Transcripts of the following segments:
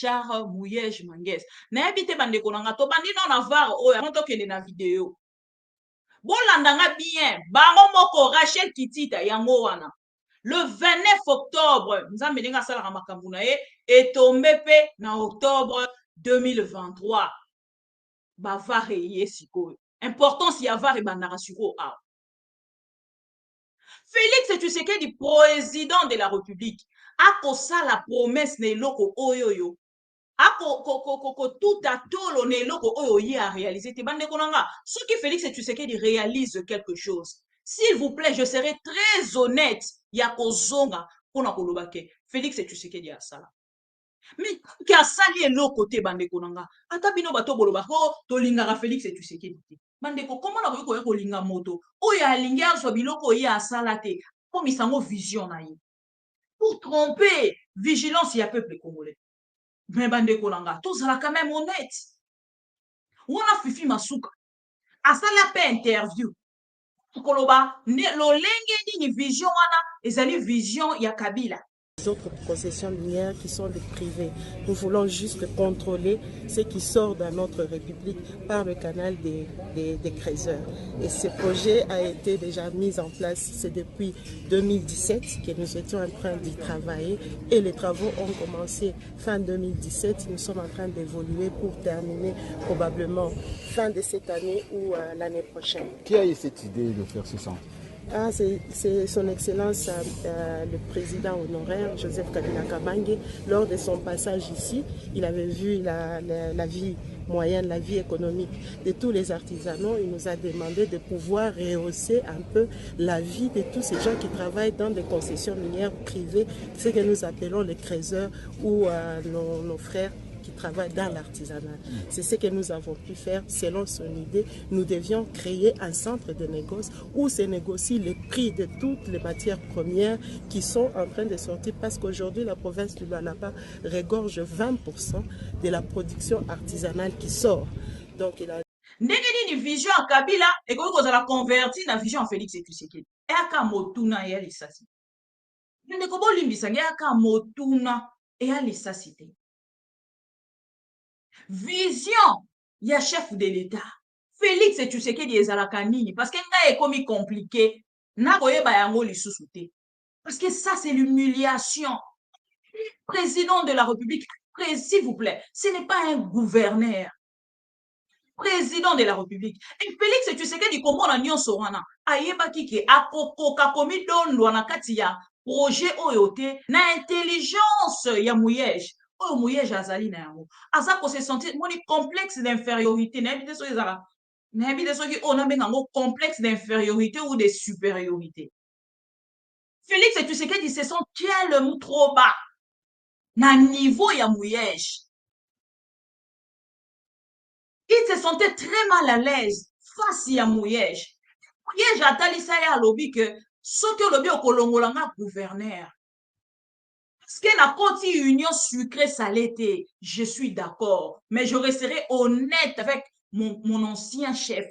Richard Mouyej Manguès. N'habite bande konanga to bandi non avoir oya monto kende na vidéo. Bolandanga bien, bango moko Rachel Kitita yango wana. Le 29 octobre, nzambe ndinga sala makambo na ye est tombé pe na octobre 2023. Bavare yesiko. Importance ya vare bandara siko a. Félix Tshisekedi, président de la République, a kosa la promesse ne loko oyoyo. A tout à tolo ne loko oyo yi a réalisé. Te bande konanga. Ce qui Félix Tshisekedi réalise quelque chose. S'il vous plaît, je serai très honnête. Ya kozonga pona kolobake. Félix Tshisekedi a sala. Mais qui a sali l'autre côté bande konanga. Ata bino bato bolobako to lingara Félix Tshisekedi. Bandeko, comment la voyez ko linga moto? Oya linga so biloko ya salate. Pour misango vision na yi. Pour tromper vigilance ya peuple congolais. Mais bandeko langa, tous la quand même honnête. On a Fifi Masuka. A sala pe interview. Koloba lo lenge ni vision wana ezali vision ya Kabila. Les autres concessions minières qui sont des privés. Nous voulons juste contrôler ce qui sort dans notre République par le canal des creuseurs. Et ce projet a été déjà mis en place, c'est depuis 2017 que nous étions en train d'y travailler et les travaux ont commencé fin 2017. Nous sommes en train d'évoluer pour terminer probablement fin de cette année ou l'année prochaine. Qui a eu cette idée de faire ce centre? C'est son Excellence le président honoraire Joseph Kabila Kabange. Lors de son passage ici, il avait vu la vie moyenne, la vie économique de tous les artisanaux. Il nous a demandé de pouvoir rehausser un peu la vie de tous ces gens qui travaillent dans des concessions minières privées, ce que nous appelons les creuseurs ou nos frères qui travaillent dans l'artisanat. C'est ce que nous avons pu faire selon son idée. Nous devions créer un centre de négoce où se négocie les prix de toutes les matières premières qui sont en train de sortir parce qu'aujourd'hui la province du Lualaba regorge 20% de la production artisanale qui sort. Donc il a ndenge ni vision ya Kabila ekoki kozala converti na vision ya Félix Tshisekedi. Eyaka motuna ya lisasi. Ndeko bolimbisa ngeyaka motuna ya lisasi te. Vision ya chef de l'État Félix Tshisekedi ezalaka nini parce que nga ekomi compliqué na koyeba yango lisusu te parce que ça c'est l'humiliation. Président de la République, s'il vous plaît, ce n'est pas un gouverneur. Président de la République. Et Félix Tshisekedi komona nyonso wana ayebaki ke akokoka komi dondwa na kati ya projet oyo te na intelligence ya Mouyej. Oh, Mouyej azali na yango. Aza ko se sentir moni complexe d'infériorité. Na ebite so ezala. Na ebite so ki on a bengango complexe d'infériorité ou de supériorité. Félix Tshisekedi se sent tellement trop bas. Na niveau ya Mouyej. Il se sentait très mal à l'aise face à Mouyej. Mouyej atalisa ya lobi que soki lobi okolongolanga gouverneur. Parce que la côté union sucrée salée, je suis d'accord, mais je resterai honnête avec mon ancien chef.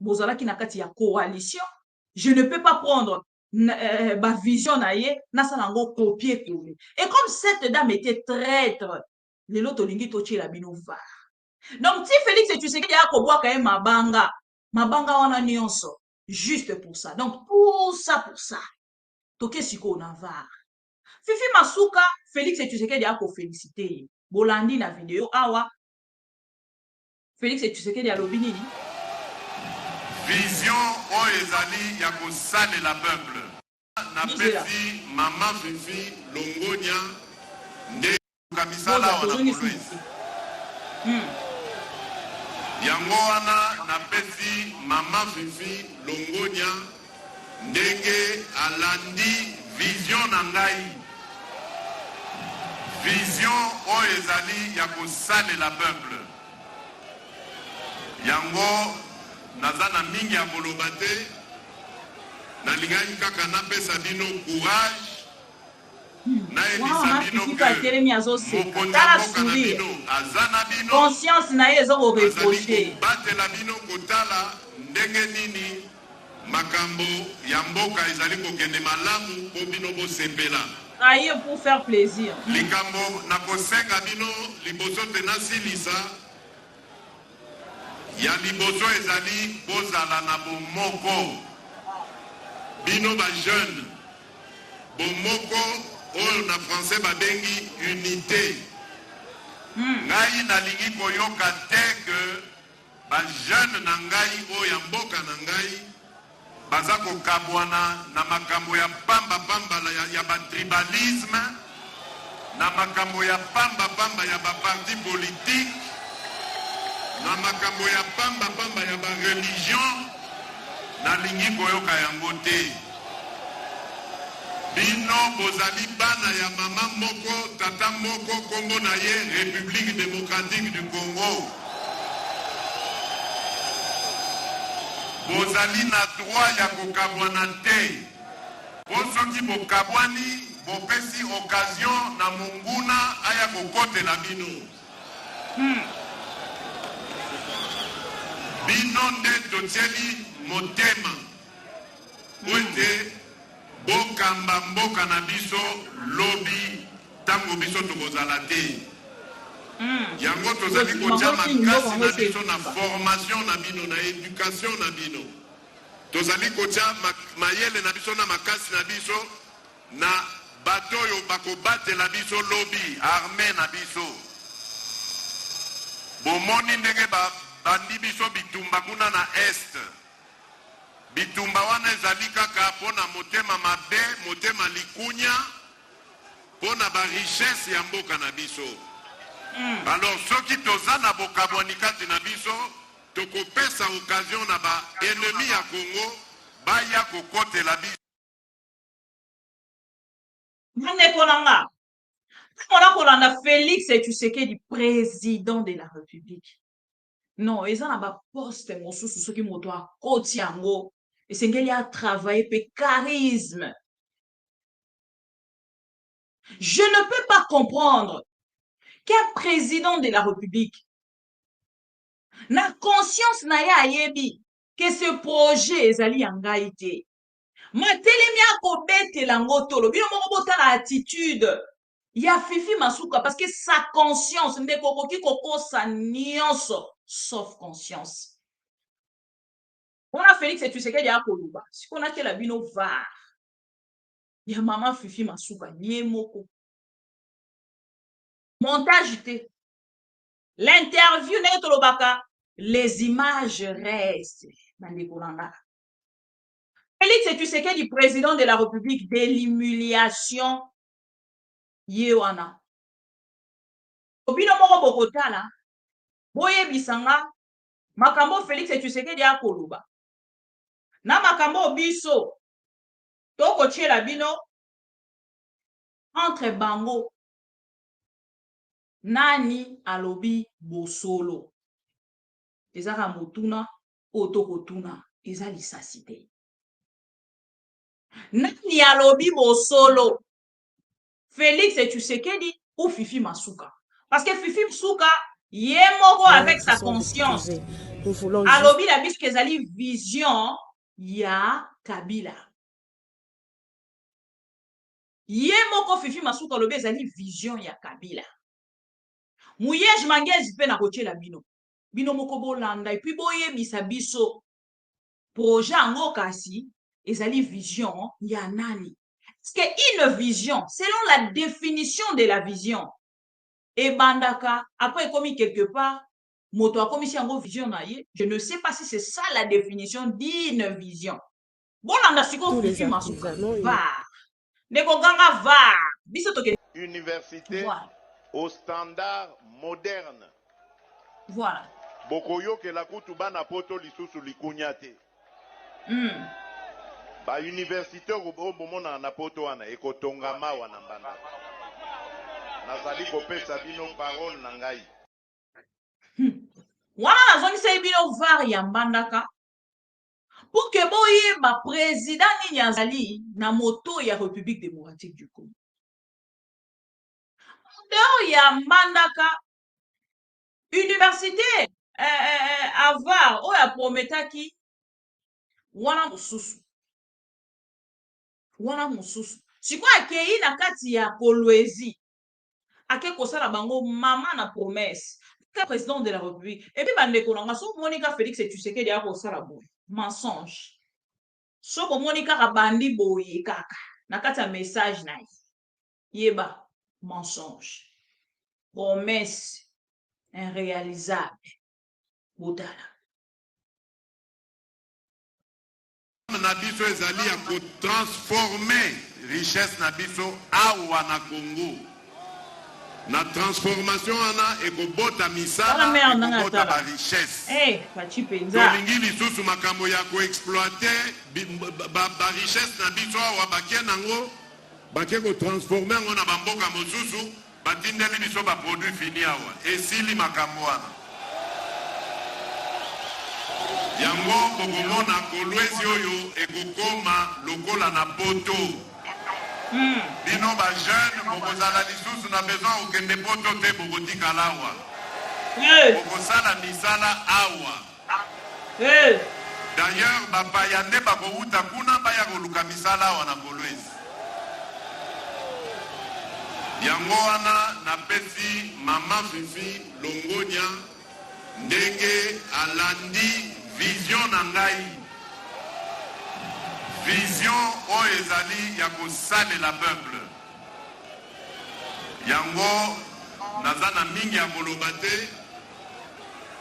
Bozala ki nakati ya coalition, je ne peux pas prendre ma vision naie na salango copier coller. Et comme cette dame était traître, les loto lingi tochi la binova. Donc si Félix Tshisekedi a koboa quand même mabanga wana nyonso juste pour ça. Donc pour ça toke siko navar. Fifi Masuka, Félix Tshisekedi a ko félicité. Bolandi na vidéo awa. Félix Tshisekedi a lobi nini? Vision o ezali ya ko sale la peuple. Na pesi mama Fifi Longonia nde kamisala wana kolwezi. Yango wana na pesi mama Fifi Longonia ndenge alandi vision na ngai. Vision o ezali ya kosale la peuple. Yango nazana mingi ya koloba te. Nalingai kaka napesa bino courage. Conscience na ye ezo reprocher. Batela bino kotala ndenge nini makambo ya mboka ezali kokende malamu po bino bosepela. Aïe pour faire plaisir. likambo nakosenga bino liboso te nasilisa ya liboso ezali bozala na bomoko bino bajeune bomoko oyo na français babengi unité ngai nalingi koyoka te ke bajeune na ngai oyo ya mboka na ngai baza kokabwana na makambo ya pamba ya batribalisme na makambo ya pamba ya baparti politique na makambo ya pamba ya bareligion nalingi koyoka yango te bino bozali bana ya mama moko tata moko kombo na ye République démocratique du Congo bozali na droit ya kokabwana te po soki bokabwani bopesi occasion na monguna aya kokotela bino bino nde totieli motema po ete bokamba mboka na biso lobi ntango biso tokozala te yango tozali kotia makasi na biso na formation na bino na éducation na bino tozali kotia mayele na biso na makasi na biso na bato oyo bakobatela biso lobi armée na biso bomoni ndenge bandi biso bitumba kuna na este bitumba wana ezali kaka mpo na motema mabe motema likunya mpo na barichesse ya mboka na biso alors soki toza na bokabwani kati na biso tokopesa occasion na baennemi ya Congo baya kokotela biso ndeko na nga ntango nakolanda Félix Tshisekedi président de la République non eza na baposte mosusu soki moto akoti yango esengeli atravaille pe charisme je ne peux pas comprendre qu'un président de la République na conscience na ye ayebi que ce projet ezali ya ngai te matelemi akobetela yango tolo bino moko botala attitude ya Fifi Masuka parce que sa conscience ndeko okoki kokosa nyonso sauf conscience wana Félix Tshisekedi akoluba siko natela bino var ya mama Fifi Masuka ye moko montage te l'interview ndenge tolobaka les images restent bandeko na nga Félix Tshisekedi président de la République de l'humiliation ye wana bino moko bokotala boyebisanga makambo Félix Tshisekedi akoluba na makambo biso tokotiela bino entre bango nani alobi bosolo ezaka motuna oyo tokotuna eza lisasi te nani alobi bosolo Félix Tshisekedi ou Fifi Masuka parce que Fifi Masuka ye moko avec sa conscience alobi la biso ezali vision ya Kabila ye moko Fifi Masuka alobi ezali vision ya Kabila Mouillage Mangezi pe na kotiela bino bino moko bolanda et puis boyebisa biso projet yango kasi ezali vision ya nani parce que une vision selon la définition de la vision ebandaka après komi quelque part moto akomisi yango vision na ye je ne sais pas si c'est ça la définition d'une vision bolanda siko Fifi Masuka va ndeko ganga va biso toke université voilà. Au standard moderne voilà bokoyokela kutu bana poto lisusu likunya te ba université oyo bomona na poto wana ekotongama wana mbanda nazali kopesa bino parole na ngai wana nazongisa bino var ya mbandaka pour que boyeba président nini azali na moto ya République démocratique du Congo dehors ya mbandaka université avoir oyo aprometaki wana mosusu sikoyo akei na kati ya Kolwezi ake kosala bango mama na promesse ka président de la république et puis bandeko nanga so monika Félix Tshisekedi akosala boye mensonge so komoni kaka bandi boye kaka na kati ya message na ye yeba mensonge promesse irréalisable botala na biso ezali ya kotransforme richesse na biso awa na Congo na transformation wana ekobota misala ekobota ba richesse tolingi lisusu makambo ya koexploite ba richesse na biso awa bakie nango bakie kotransforme yango na bamboka mosusu batindeli biso baproduit fini awa esili makambo wana yango bokomona Kolwezi oyo ekokoma lokola na poto bino bajeune bokozala lisusu na besoin okende poto te bokotikala awa bokosala misala awa d'ailleurs bapaya nde bakowuta kuna baya koluka misala awa na Kolwezi yango wana napesi mama Fifi Longonia ndenge alandi vision na ngai vision oyo ezali ya kosalela peuple yango naza na mingi ya koloba te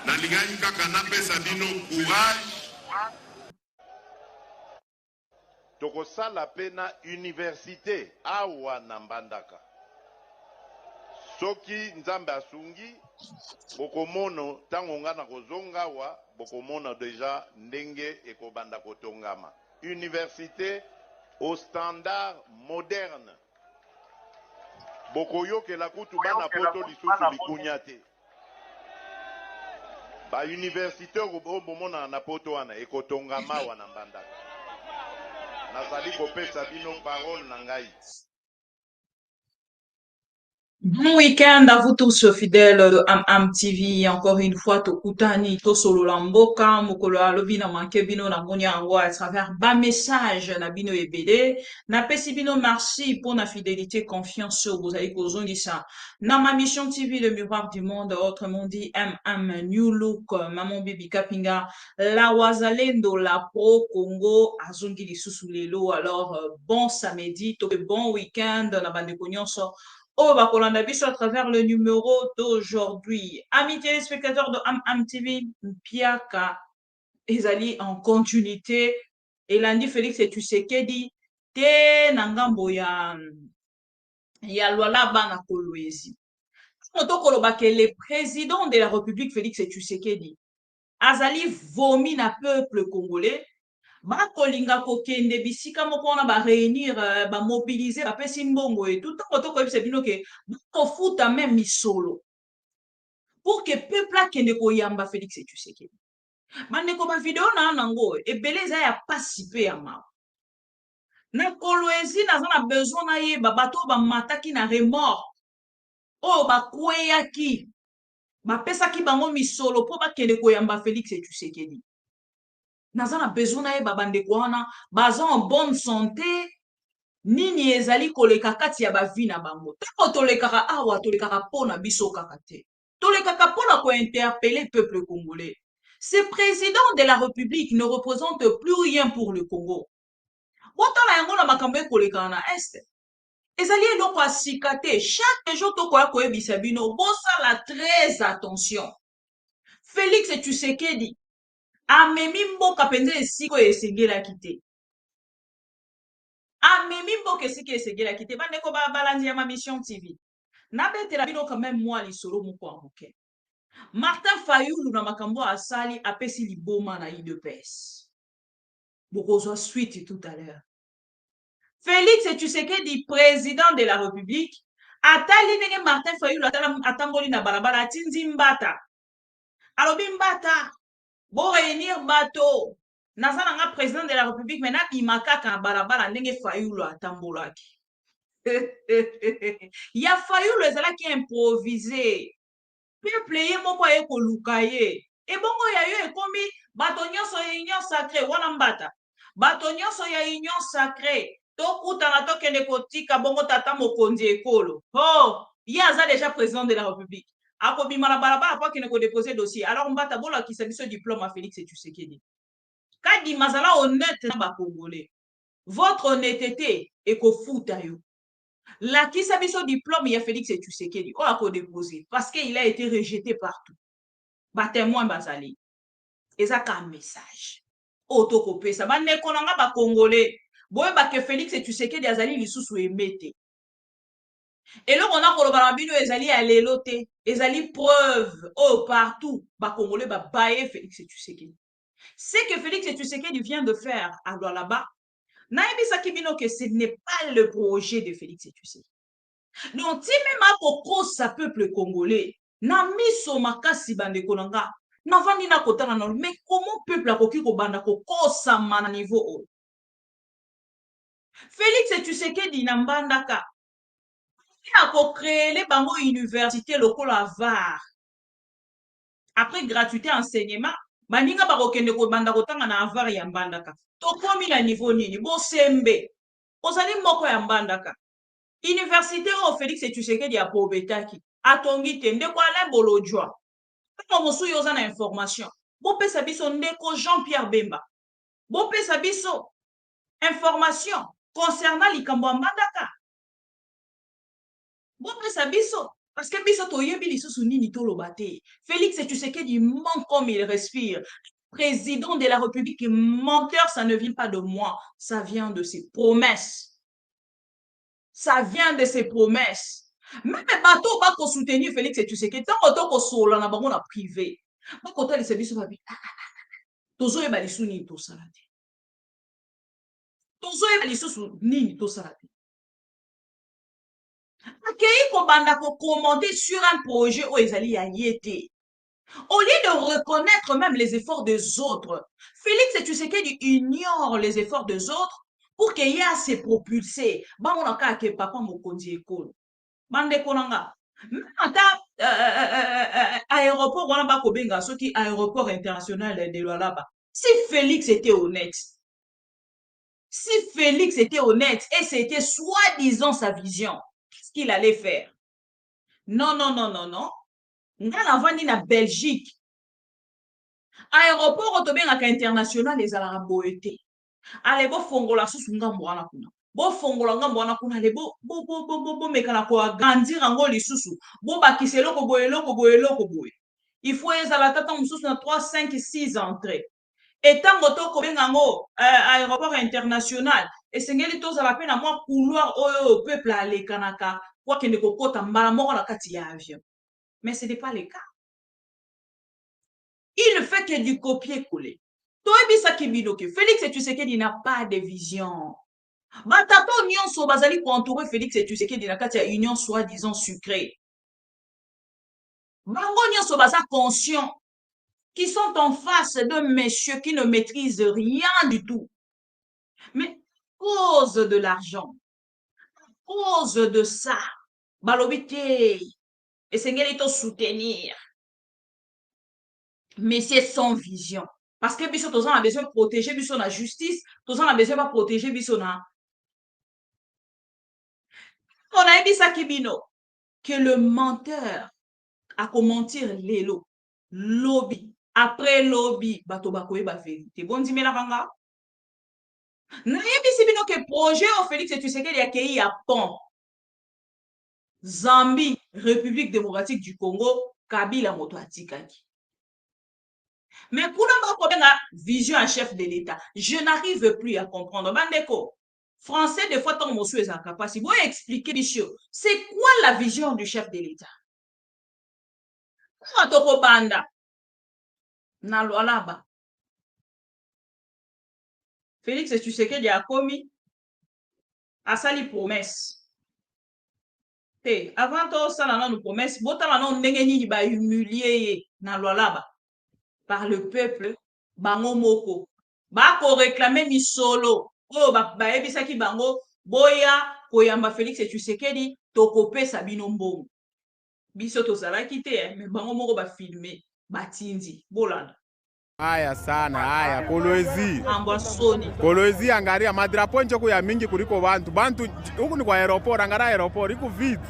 nalingaki kaka napesa bino courage tokosala pe na université awa na Mbandaka soki nzambe asungi bokomono tango nga na kozonga awa bokomono deja ndenge ekobanda kotongama université au standard moderne bokoyokela kutu bana poto lisusu bikunya te ba université bomona na poto wana ekotongama wana Mbandaka nazali kopesa bino parole na ngai. Bon week-end à vous tous fidèles de Am TV. Encore une fois, Tokutani, Tosolo Lamboka, Mokolo Alovina Mankebino, Namonia Ango, à travers bas message, Nabino Ebede, na Pesibino, merci pour la fidélité, confiance sur vous avez causé ça. Dans ma mission TV, le miroir du monde, autrement dit, New Look, Maman Bibi Kapinga, la Wazalendo, la Pro Congo, Azungi di Susulelo. Alors, bon samedi, bon week-end, la bande de Cognonso. Oh, bah, Kolanda Biso à travers le numéro d'aujourd'hui. Amis téléspectateurs de Am TV, Piaka, Ezali en continuité. Et lundi, Félix et Tshisekedi, te nangambo ya Luala Bana Kolwezi. Le président de la République, Félix et Tshisekedi, Azali vomi na peuple congolais. Bakolinga kokende bisika moko wana ba réunir ba mobiliser ba pesi mbongo et tout temps to yebisa bino ke bakofuta même misolo pour que peuple akende koyamba Félix Tshisekedi bandeko ba video na nango ebele eza ya pasi pe ya mawa na Kolwezi naza na besoin na ye bato ba mataki na remords oyo bakweyaki bapesaki bango misolo po bakende koyamba Félix Tshisekedi. Naza na besoin na ye babandeko wana baza en bonne santé nini ezali koleka kati ya bavi na bango tango tolekaka awa tolekaka pona biso kaka te tolekaka pona kointerpeller peuple congolais. Ce président de la République ne représente plus rien pour le Congo. Botala yango na makambo ekoleka na est ezali eloko asika te chaque jour tokoya koyebisa bino bosala très attention. Félix Tshisekedi amemi mboka penza esiko esengelaki te amemi mboka esiko esengelaki te bandeko balandi ya ma mission TV nabetela bino quand même moi lisolo moko ya moke Martin Fayulu na makambo asali apesi liboma na UDPS bokozwa suite tout à l'heure. Félix Tshisekedi président de la République atali ndenge Martin Fayulu atangoli na balabala atindi mbata alobi mbata bo réunir bato naza nanga président de la République mais nabima kaka na balabala ndenge Fayulu atambolaki ya Fayulu ezalaki improvisé peuple ye moko aye koluka ye ebongo ya yo ekomi bato nyonso ya union sacré wana mbata bato nyonso ya union sacré tokutana tokende kotika bongo tata mokonzi ekolo. Oh, ye aza déjà président de la République. Akobima na balabala po akende kodépose dossier. Alors mbata bolakisa biso diplôme à Félix Tshisekedi. Kadi mazala honnête na ba Congolais. Votre honnêteté ekofuta yo. Lakisa biso diplôme ya Félix Tshisekedi. On a kodéposé parce qu'il a été rejeté partout. Ba témoin bazali. Ezaka un message. Otokopesa bande konanga ba Congolais. Boye ba ke Félix Tshisekedi azali lisusu emete. Et là on a koloba na bino ezali ya lelo te, ezali preuve partout ba Congolais ba baye Félix Tshisekedi. Ce que Félix Tshisekedi vient de faire à Lualaba, naebisaki bino que ce n'est pas le projet de Félix Tshisekedi. Donc ti même akokosa peuple congolais na miso makasi bande konanga navandi na kotana na mais comment peuple akoki kobanda kokosa na niveau o Félix Tshisekedi na mbandaka a créé les bango université lokola VAR après gratuité enseignement baninga bakokende kobanda kotanga na VAR ya mbandaka tokomi na niveau nini bosembe ozali moko ya mbandaka université o Félix Tshisekedi ya pobetaki atongi te ndeko Alain Bolojwa tango mosusu yoza na information bopesa biso ndeko Jean-Pierre Bemba bopesa biso information concernant likambo ya mbandaka bopesa biso parce que biso toyebi lisusu nini toloba te. Félix Tshisekedi ment comme il respire. Président de la République menteur, ça ne vient pas de moi, ça vient de ses promesses. Ça vient de ses promesses. Même bateau pas qu'on soutenir Félix Tshisekedi, tant qu'on ko sola na bango na privé. Ba kota les services babi. Tozo e balisu ni to salate. Tozo e balisu ni to salate. Akei kobanda ko commenter sur un projet où ezali ya yete. Au lieu de reconnaître même les efforts des autres, Félix Tshisekedi ignore les efforts des autres pour qu'il y ait à se propulser. Bamonaka ke papa mokonzi ekolo. Bande konanga. Ata aéroport wana bakobenga soki aéroport international de Lualaba. Si Félix était honnête, et c'était soi-disant sa vision, qu'est-ce qu'il allait faire? Non. Nga navandi na Belgique. Aéroport otobengaka international ezalaka boye te. Ale bofongola susu ngambo wana kuna. Bofongola ngambo wana kuna le bo mekana ko agrandir ngo lisusu. Bo bakisa eloko boye. Il faut ezala tata mususu na 3, 5, 6 entrées. Et tango tokobenga ngo aéroport international esengeli tozala pe na mwa couloir oyo peuple alekanaka kwa kende kokota mbala moko na kati ya avion. Mais ce n'est pas le cas. Il ne fait que du copier-coller. Félix Tshisekedi n'a pas de vision. Batato nyonso bazali pour entourer Félix Tshisekedi na kati ya union soi-disant sucrée. Bango nyonso baza conscient qui sont en face d'un monsieur qui ne maîtrise rien du tout. Mais cause de l'argent, cause de ça, balobité, et sengeli to soutenir. Mais c'est sans vision. Parce que biso toza na besoin de protéger biso na justice, toza na besoin de protéger biso na. On a dit ça kibino que le menteur a commentir lelo, lobby, après lobby, bato bakoye ba vérité. Bon dimela kanga. Na yebisi bino que projet au Félix Tshisekedi accueilli à pont. Zambie, République démocratique du Congo, Kabila moto atikaki. Mais pour la vision en chef de l'État, je n'arrive plus à comprendre. Bandeko, français, des fois, tant monsieur est incapable. Si vous expliquez, Bichio, c'est quoi la vision du chef de l'État? Comment banda? Na Lualaba. Félix Tshisekedi a commis à sali promesse. Avant tout ça, on a une promesse. Bota la non nengeni ba humilié na Lualaba par le peuple bango moko bako réclamer misolo o ba ebisaki bango boya koyamba Félix Tshisekedi tokopesa bino mbongo biso tozalaki te mais bango moko ba filmer batindi bolanda Haya sana, haya Kolwezi. Ambasoni. Kolwezi angaria madrapo njoku ya mingi kuliko bantu. Bantu huku ni kwa aeroport, angara aeroport iko vite.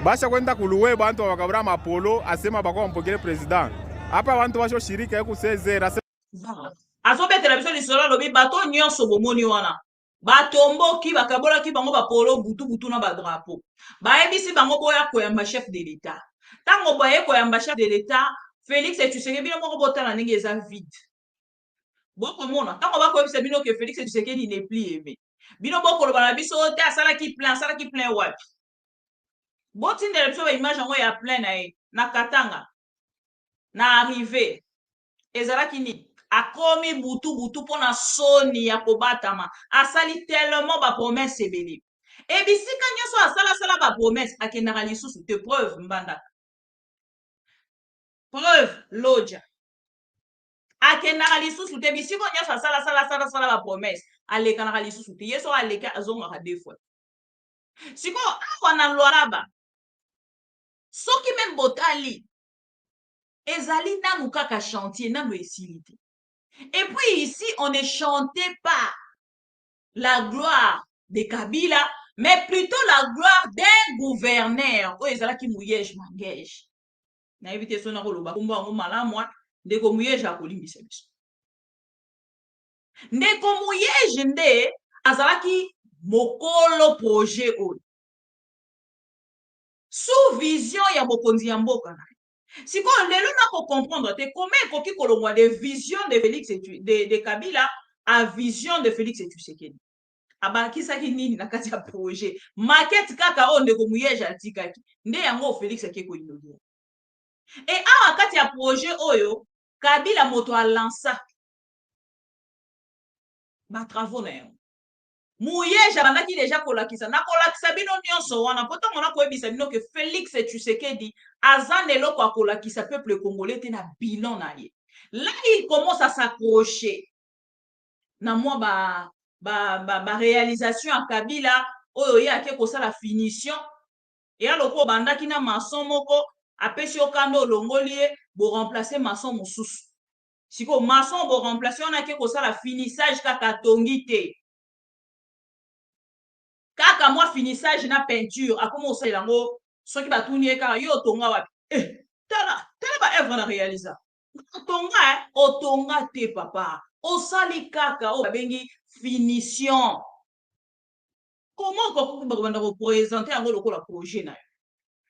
Basha kwenda kuluwe bantu wakabura mapolo asema bako mpokele president. Hapa bantu washo shirika yeku sezera. Azobetela biso lisolo lobi bato nyonso bomoni wana. Batomboki bakabola ki bango bapolo butu na ba drapeau. Baebisi bango boya koyamba chef de l'état. Tango boye koyamba chef de l'état, Félix Tshisekedi bino moko botala ndenge eza vide. Boko mona, tango bakoyebisa bino ke Félix Tshisekedi n'est plus aimé. Bino boko loba na biso te asalaki plein wapi. Botindela biso ba image yango ya plein na ye, na Katanga. Na arrivé. Ezalaki ni akomi butu pona soni ya kobatama. Asali tellement ba promesse ebele. E bisika nyonso asala ba promesse akendaka lisusu te preuve mbanda. Preuve loja. Akendaka lisusu te bisiko nyonso asala ba promesse alekanaka lisusu te. Yeso aleka azongaka deux fois. Siko awa na Lualaba. Soki même botali ezali nanu kaka chantier nanu esilité. Et puis ici, on ne chantait pas la gloire de Kabila, mais plutôt la gloire d'un gouverneur. Oh, ezala ki muyej mangej. Na évité son akoloba kombo ango malamu ndeko muyej akolimbisa biso. Ndeko muyej nde azalaki mokolo projet oyo. Sous vision ya mokonzi ya mboka na. Si ko lelo na ko comprendre te comment ekoki kolongwa de vision de Félix de Kabila à vision de Félix Tshisekedi. Abakisaki nini na kati ya projet maquette kaka o ndeko muyeja atikaki nde yango Félix akeko inaugurer. Et awa kati ya projet oyo Kabila moto a lança ba travaux na yango. Muyeja bandaki déjà kolakisa na kolakisa bino nyonso wana potango na koyebisa bino ke Félix Tshisekedi azan eloko akolakisa peuple congolais te na bilan na ye. Là il commence à s'accrocher na moi ba réalisation à Kabila oyo ye ake kosala finition et aloko bandaki na maçon moko apesi okando olongoli ye bo remplacer maçon mosusu. Siko maçon bo remplacer on ake kosala finissage kaka tongi te. Kaka moi finissage na peinture akoma osala yango soki batuni eka yo tonga wapi tala ba œuvre na réalisa tonga otonga te papa osali kaka o babengi finition. Comment ko banda ko présenter yango lokola projet na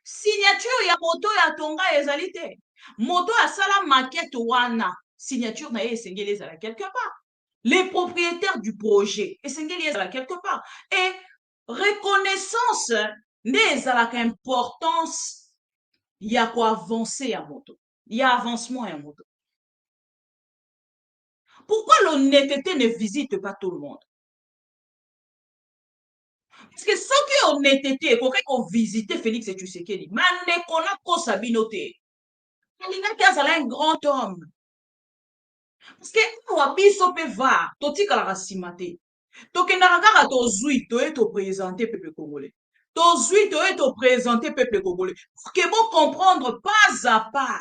signature ya moto ya tonga ezali te moto asala maquette wana signature na ye esengeli ezala quelque part. Les propriétaires du projet esengeli ezala quelque part et reconnaissance n'est à l'importance il y a quoi avancer à moto il y a avancement à moto. Pourquoi l'honnêteté ne visite pas tout le monde? Parce que ce qui est honnêteté qu'on visite Félix Tshisekedi mane kona ko sabinote alina kazala un grand homme parce que wabiso pe va totika la rasimate. Tokendaka kaka tozwi toye to présenter peuple congolais. Tozwi toye to présenter peuple congolais. Pour que vous comprendre pas à pas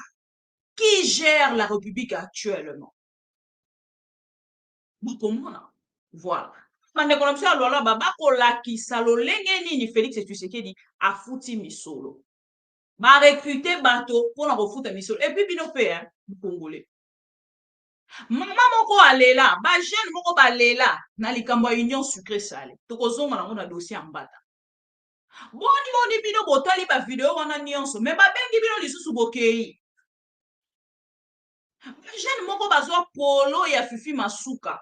qui gère la République actuellement. Bokomona. Voilà. Mande konamsi alwala baba kolakisa lolenge nini Félix Tshisekedi afuti misolo. Ba recruter bato pona kofuta misolo. Et puis bino pe hein, congolais. Maman moko alela, ba jeune moko balela na likambo union sucré salé. Tokozonga nango na dossier mbata. Boni bino botali ba video wana nyonso, mais ba bengi bino lisusu bokei. Ba jeune moko bazwa polo ya Fifi Masuka.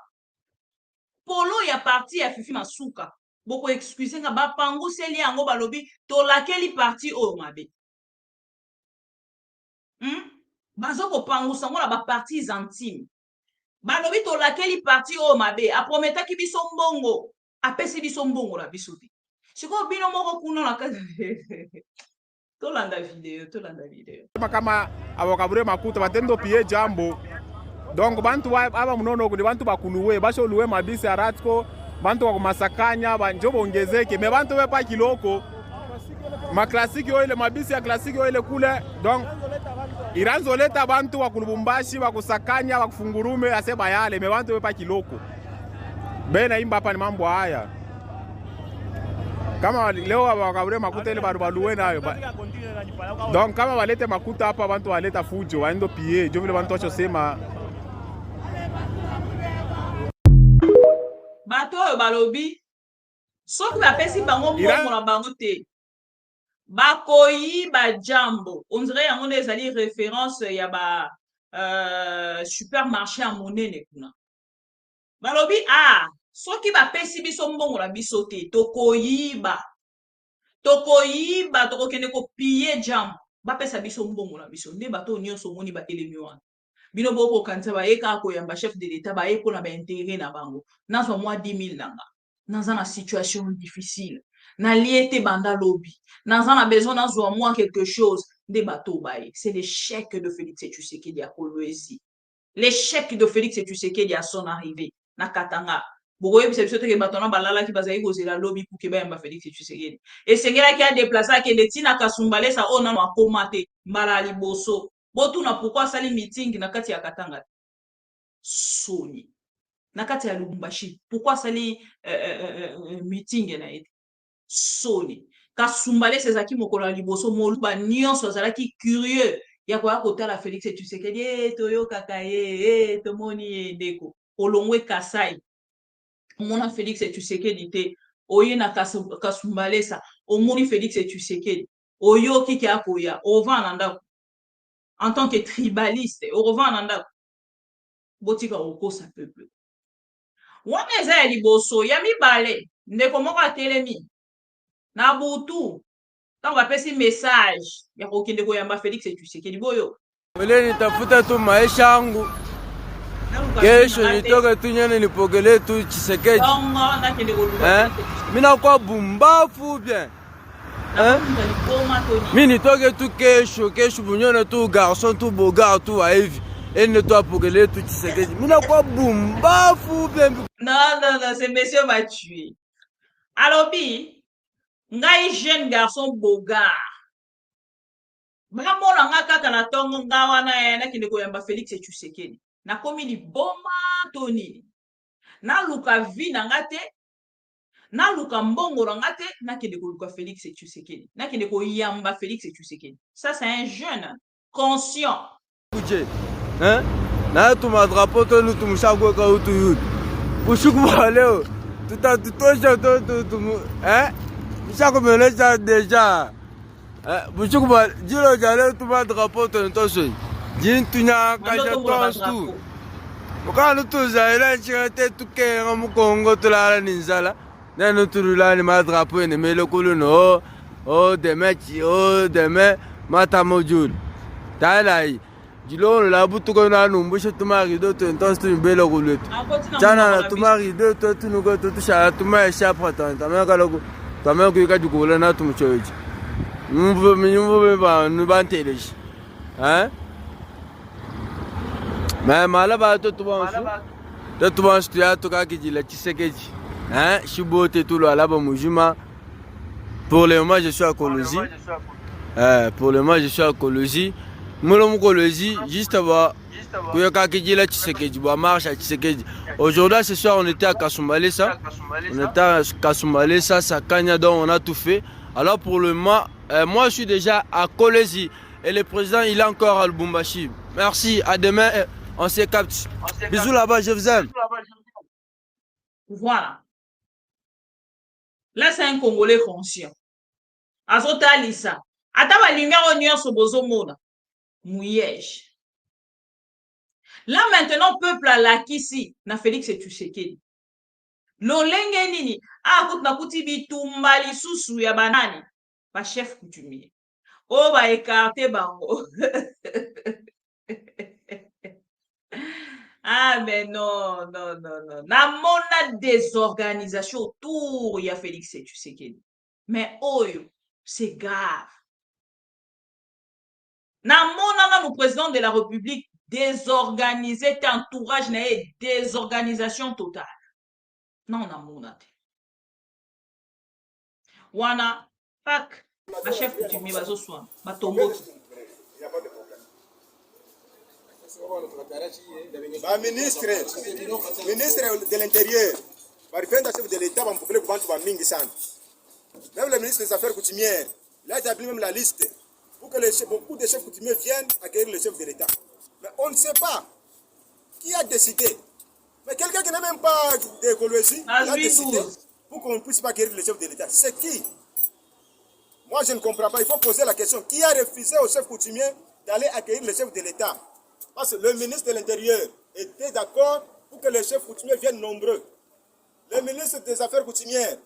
Polo ya parti ya Fifi Masuka. Boko excuse nga ba pangu seli yango balobi to lakeli parti o mabe. Bazo ko pangu sango na ba partis intimes. Balobi to lakeli parti o mabe aprometa ki biso mbongo apesi biso mbongo la biso te siko bino moko kuna na kazi tolanda video kama abokabure makuta batendo pie jambo donc bantu aba munono kudi bantu bakuluwe basho luwe mabisi aratko bantu wakumasakanya banjo bongezeke me bantu bepa kiloko ma classique yo ile mabisi ya classique yo ile kule donc iranzoleta bantu wa kulubumbashi wa kusakanya wa kufungurume ase bayale me bantu wepa kiloko bena imba hapa ni mambo haya kama leo wakabure makuta ile baru baluwe nayo donc kama walete makuta hapa bantu waleta fujo waendo pie jo vile bantu wachosema bato oyo balobi soki bapesi bango mbongo na bango te bakoyiba jambo on dirait yango nde ezali référence ya ba supermarché ya monene kuna balobi soki bapesi biso mbongo na biso te tokoyiba tokokende kopie jambo bapesa biso mbongo na biso nde bato nyonso omoni batelemi wana bino bokokanisa baye kaka koyamba chef de l'état baye mpona baintere na bango nazwa mwa 10 000 nanga naza na situation difficile nalie ete banda lobi naza na besoin nazwa mwa quelque chose nde bato baye c'est l'échec de Félix Tshisekedi ya Kolwezi l'échec de Félix Tshisekedi à son arrivée na Katanga bokoyebisa biso teke bato na balalaki bazali kozela lobi puke bayamba Félix Tshisekedi esengelaki adeplace akende ntina Kasumbalesa oyo nano akoma te mbala ya liboso botuna pourquoi asali meeting na kati ya Katanga soni na kati ya Lubumbashi pourquoi asali meeting na ye soni Kasumbalesa ezalaki mokolo ya liboso moluba nyonso azalaki curieux ya koya kotala Félix Tshisekedi toyokaka ye tomoni ye ndeko olongwe Kasai omona Félix Tshisekedi te oye na Kasumbalesa omoni Félix Tshisekedi oyoki ke akoya ovanda ndako en tant que tribaliste ovanda ndako botika okosa peuple wana eza ya liboso ya mibale ndeko moko atelemi na butu ntango bapesi message ya kokende koyamba Félix Tshisekedi boyo Mbele nitafuta tu maisha yangu, kesho nitoke tu nyene nipokele tu Tshisekedi. Mina kwa bumbafu bien. Mi nitoke tu kesho bunyone tu garçon tu bogar tu wa hivi. Ene tu apokele tu Tshisekedi. Mina kwa bumbafu bien. Non, ce monsieur m'a tué. Alobi, ngai jeune garçon bogar. Bamona nga kaka na tongo nga wana nakende koyamba Félix Tshisekedi nakomi liboma to nini naluka vi na nga te naluka mbongo na nga te nakende koluka Félix Tshisekedi nakende koyamba Félix Tshisekedi ça c'est un jeune conscient hein na tuma drapeau to nous tumushago ka utu yut bushuku baleo tutosha to hein mshako meleza déjà bushuku ba jilo jale tuma drapeau to ntoso jintunya kaja tonstu okano tuzaila chirate tukenga mukongo tulala ninzala nano tululani ma drapeau ne melokulu no demain mata mojul talai jilo la butuko na numbushe tumari do to ntostu mbelo kulutu jana na tumari do to tunugo to tushala tumaya shapra tama kaloko tama kuika jukula na tumuchoji Nous ba nubanteles hein mais malaba to tubansu tu ya to kakijila Tshisekedi hein shibote tout le alaba mujuma pour le moment je suis à Kolwezi pour le moment je suis à Kolwezi Molo Kolwezi juste avant que kakijila Tshisekedi ba marche à Tshisekedi aujourd'hui ce soir on était à Kasumbalesa Sakanya donc on a tout fait. Alors pour le moment, moi je suis déjà à Kolwezi et le président il est encore à Lubumbashi. Merci, à demain, on se capte. Bisous là-bas, je vous aime. Voilà. Là c'est un Congolais conscient. Azotalisa. Ataba lumière nyonso bozomona. Muyej. Là maintenant peuple alakisi na Félix Tshisekedi. Lolenge nini akuti nakuti bitumba lisusu ya banani ba chef coutumier o ba écarté bango mais non namona désorganisation autour ya Félix Tshisekedi mais oyo c'est grave namona na le président de la République désorganisé entourage na désorganisation totale. Non, namona te. Wana, pak, ba chef coutumier bazo soin, ba tomboki. Ministre de l'Intérieur, chef de l'État, même le ministre des Affaires coutumières, il a établi même la liste pour que beaucoup de chefs coutumiers viennent accueillir le chef de l'État. Mais on ne sait pas qui a décidé. Mais quelqu'un qui n'a même pas d'écologie, il a décidé pour qu'on ne puisse pas accueillir le chef de l'État. C'est qui? Moi, je ne comprends pas. Il faut poser la question. Qui a refusé au chef coutumier d'aller accueillir le chef de l'État? Parce que le ministre de l'Intérieur était d'accord pour que les chefs coutumiers viennent nombreux. Le ministre des Affaires coutumières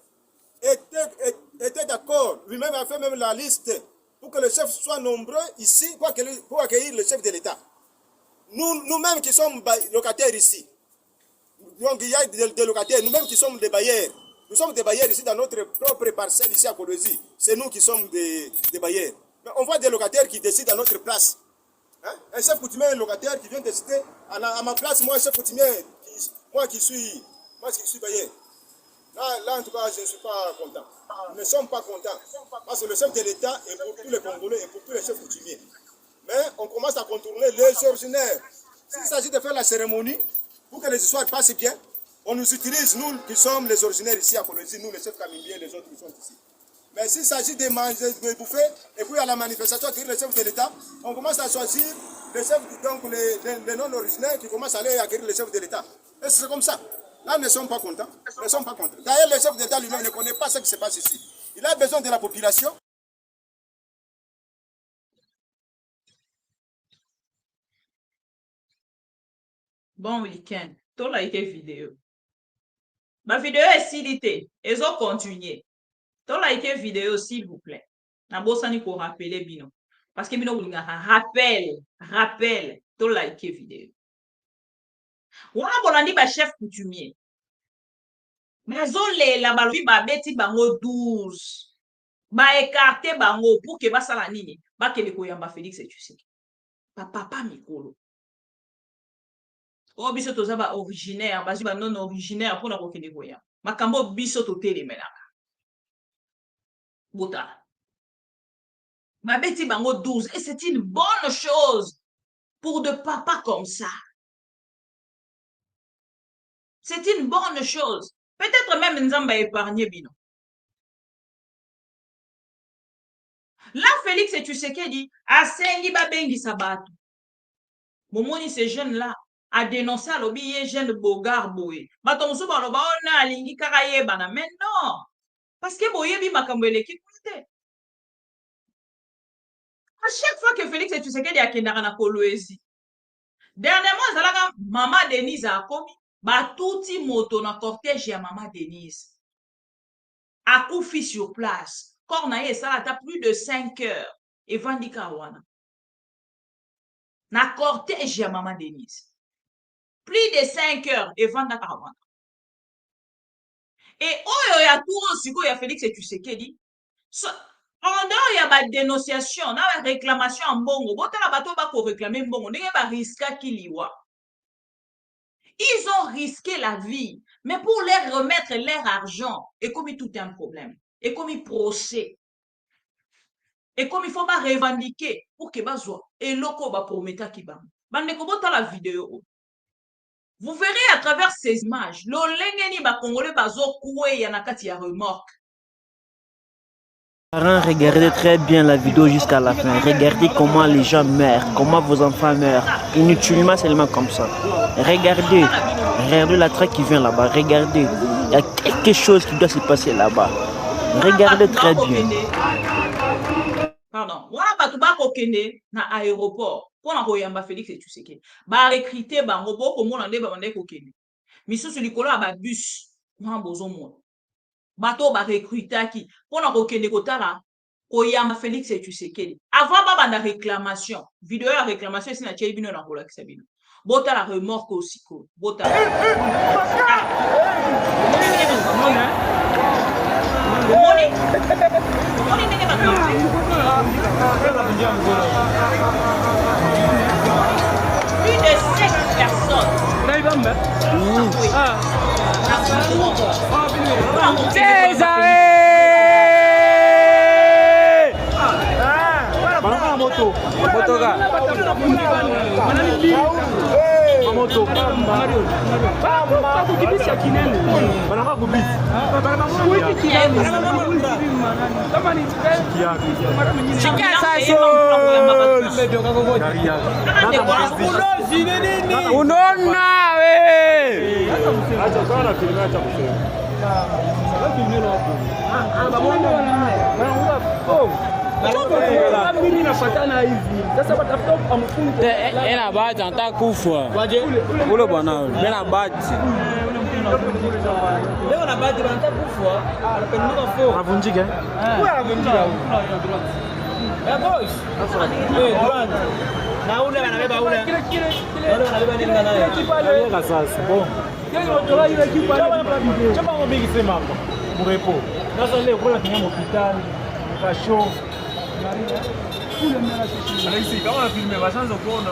était d'accord. Lui-même a fait même la liste pour que les chefs soient nombreux ici pour accueillir le chef de l'État. Nous-mêmes qui sommes locataires ici, donc il y a des locataires, nous-mêmes qui sommes des bailleurs. Nous sommes des bailleurs ici dans notre propre parcelle ici à Kolwezi. C'est nous qui sommes des bailleurs. Mais on voit des locataires qui décident à notre place. Hein? Un chef coutumier, un locataire qui vient décider à ma place, moi, chef coutumier, moi qui suis bailleur. Là, en tout cas, je ne suis pas content. Nous ne sommes pas contents. Parce que le chef de l'État est pour tous les Congolais et pour tous les chefs coutumiers. Mais on commence à contourner les originaires. S'il s'agit de faire la cérémonie, pour que les histoires passent bien, on nous utilise, nous qui sommes les originaires ici à Kolwezi, nous les chefs camiliers, les autres qui sont ici. Mais s'il s'agit de manger, de bouffer, et puis à la manifestation, accueillir le chef de l'État, on commence à choisir les chefs, donc les non-originaires qui commencent à aller accueillir le chef de l'État. Et c'est comme ça. Là, nous ne sommes pas contents. Nous ne sommes pas contents. D'ailleurs, le chef d'État lui-même ne connaît pas ce qui se passe ici. Il a besoin de la population. Bon week-end. Tout a été vidéo. Ma vidéo est silité. Ils ont continué. Tout a été vidéo, s'il vous plaît. Na bosani pour rappeler bino. Parce que bino rappelle. Tout a été vidéo. Wana bolandi ba chef coutumier. Mazolela balobi ba beti bango 12. Ba écarté bango pour que basala nini. Ba kele koyamba Félix et tu sais. Papa mikolo. Oh biso toza ba originaire, bazwi ba non originaire pour na kokende koyamba. Makambo biso to telemelaka. Bota. Ba beti bango 12 et c'est une bonne chose pour de papas comme ça. C'est une bonne chose. Peut-être même Nzamba épargné bino. Là, Félix et tu sais qu'il dit, Asengi Babengi Sabato. Momoni, ces jeunes-là, a dénoncé à l'obéi jeune Bogar Boé. Baton Souba, on a lingi karaye bana. Mais non. Parce que Boye bi makambele qui coûtait. À chaque fois que Félix et tu sais qu'il y a Kenarana Kolwezi. Dernièrement, Zalaga, Maman Denise a commis. Ba touti moto na cortège ya Maman Denise. A koufi sur place. Cornaye ça a plus de 5 heures. Et Vandika wana. Na cortège ya Maman Denise. Plus de 5 heures. Et Vandika wana. Et oh ya tout siko ya Félix et tu sais qu'il dit. Pendant il y a ba dénonciation, na réclamation en bongo. Botala bato ba ko réclamer bongo. Ndenge ba riska kiliwa. Ils ont risqué la vie, mais pour leur remettre leur argent, et comme tout est un problème, et comme il procès, et comme il faut pas revendiquer pour que bazoa, et loko ba prometa ki ba. Bande ko bota la vidéo. Vous verrez à travers ces images, l'olengeni ba congolais bazo koué ya nakati ya remorque. Parents, regardez très bien la vidéo jusqu'à la fin. Regardez comment les gens meurent, comment vos enfants meurent. Inutilement seulement comme ça. Regardez la traque qui vient là-bas. Regardez, il y a quelque chose qui doit se passer là-bas. Regardez très bien. Pardon. Wana batuba kokende na aéroport. Pona koyamba Félix et tu sais que. Ba recruter bango boko mona nde ba bande kokende. Miso sur likolo ba bus. Mwa bozo mona. Bato ba recruter qui pona kokende kotala koyamba Félix et tu sais que. Avant ba banda réclamation. Vidéo ya réclamation c'est na tcheli bino na kola kisabino. Bota la remorque aussi ko. Bota. Plus de 5 personnes. moto motoka moto kukibisha kinene banaka kubisa unaona we acha sana filme acha kusema ena bahati anataka kufa ule bwana ena bahati leo na bahati anataka kufa anapendeka fo anavunjika wewe anavunjika boss brand na ule anabeba ule wale wanabeba nini naye yeye sasa bon yeye ndio ile kipa chama ngo mingi sema hapo mrepo sasa leo kwa kinyamo hospitali kwa show Alexi, kama filme bashanza kuona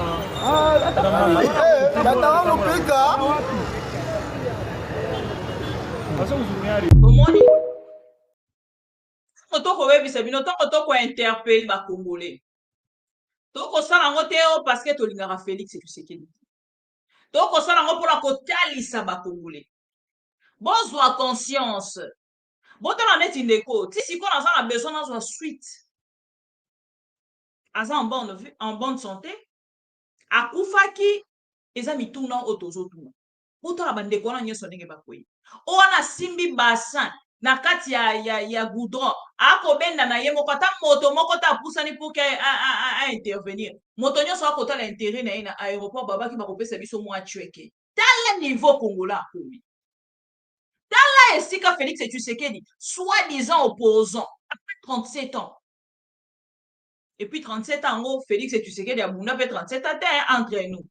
Nataka mpika. Omoni. Toko webisa bino toko interpeller ba Congolais. Toko sala ngo teo parce que tolingaka Félix Tshisekedi. Toko sala ngo pona kotalisa ba Congolais. Bozwa conscience. Botala neti ndeko, ti siko na za na besoin na zo suite. Aza en bonne santé. Akufaki eza mituna otozotuna. Botala bandeko na nyeso ndenge bakoyi. Ona simbi bassin na kati ya goudron. Akobenda na ye moko ta moto moko ta pusani pour que a intervenir. Moto nyoso akotala intérêt na ye na aéroport babaki bakopesa biso mwa chweke. Tel niveau congolais akomi. Dans la esika Félix Tshisekedi, soi-disant opposant, après 37 ans. Et puis 37 ans, Félix Tshisekedi a bunda fait 37 ans entre nous.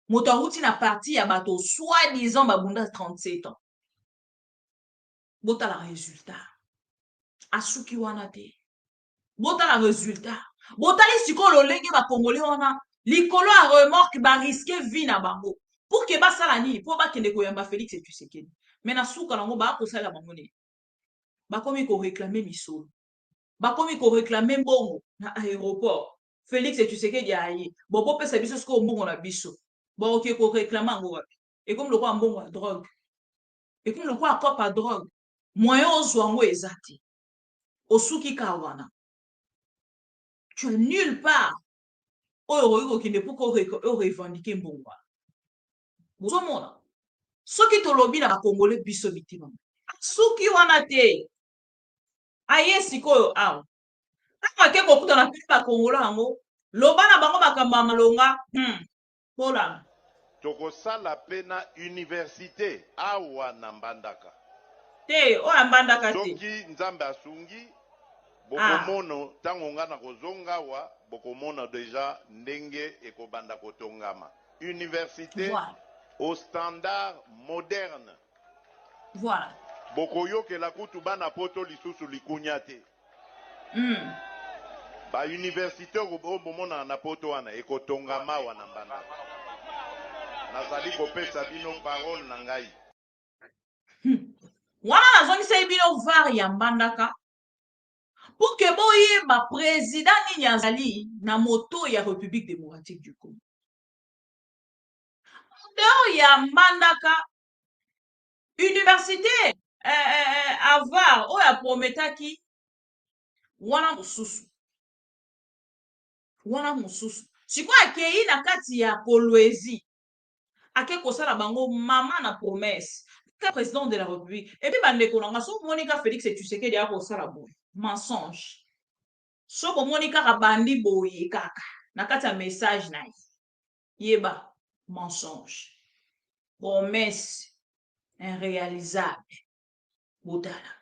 Motarouti na parti à bateau, soi-disant babunda 37 ans. Bota la résultat. Asuki wana te. Bota la résultat. Bota li sikolo lenge ba Congolais wana. Likolo a remorque ba risquer vie na bango. Pour que ba salani, pour ba kende koyamba Félix Tshisekedi. Mais na souka nango ba ko sala bangone. Ba komi ko réclamer misolo. Ba komi ko réclamer mbongo na aéroport. Félix Tshisekedi ayi. Bobo pesa biso sko mbongo na biso. Ba ok ko réclamer ngo wapi. Et comme le quoi mbongo à drogue. Et comme le quoi cop à drogue. Moyen ozwa ngo ezati. Osuki kawana. Tu es nulle part. Oyo ki ne pour ko revendiquer mbongo. Bozo mona. Soki tolobi na Congolais biso bitima. Soki wana te. Aye sikoyo aw. Kama ke kokuta na pipa Congolais ango, loba na bango bakamba malonga. Pola. Toko sala pena université awa na Mbandaka. Te, o Mbandaka te. Soki nzambe asungi bokomono tango nga na kozonga wa bokomono deja ndenge ekobanda kotongama. Université au standard moderne. Voilà. Bokoyo ke la kutu bana poto lisusu likunya te. Ba université ko bomona na poto wana ekotongama wana Mbanda. Nazali kopesa bino parole na ngai. Wana nazongisa bino var ya Mbandaka. Pour que boyeba président nini azali na moto ya République démocratique du Congo. Dehors ya Mbandaka université avoir oya prometaki wana mususu siko akei na kati ya Kolwezi ake kosala bango mama na promesse ka président de la République et puis bandeko nanga so Monica Félix Tshisekedi ya kosala boye mensonge so ko Monica kabandi boye kaka na kati ya message na yeba mensonge promesse irréalisable botala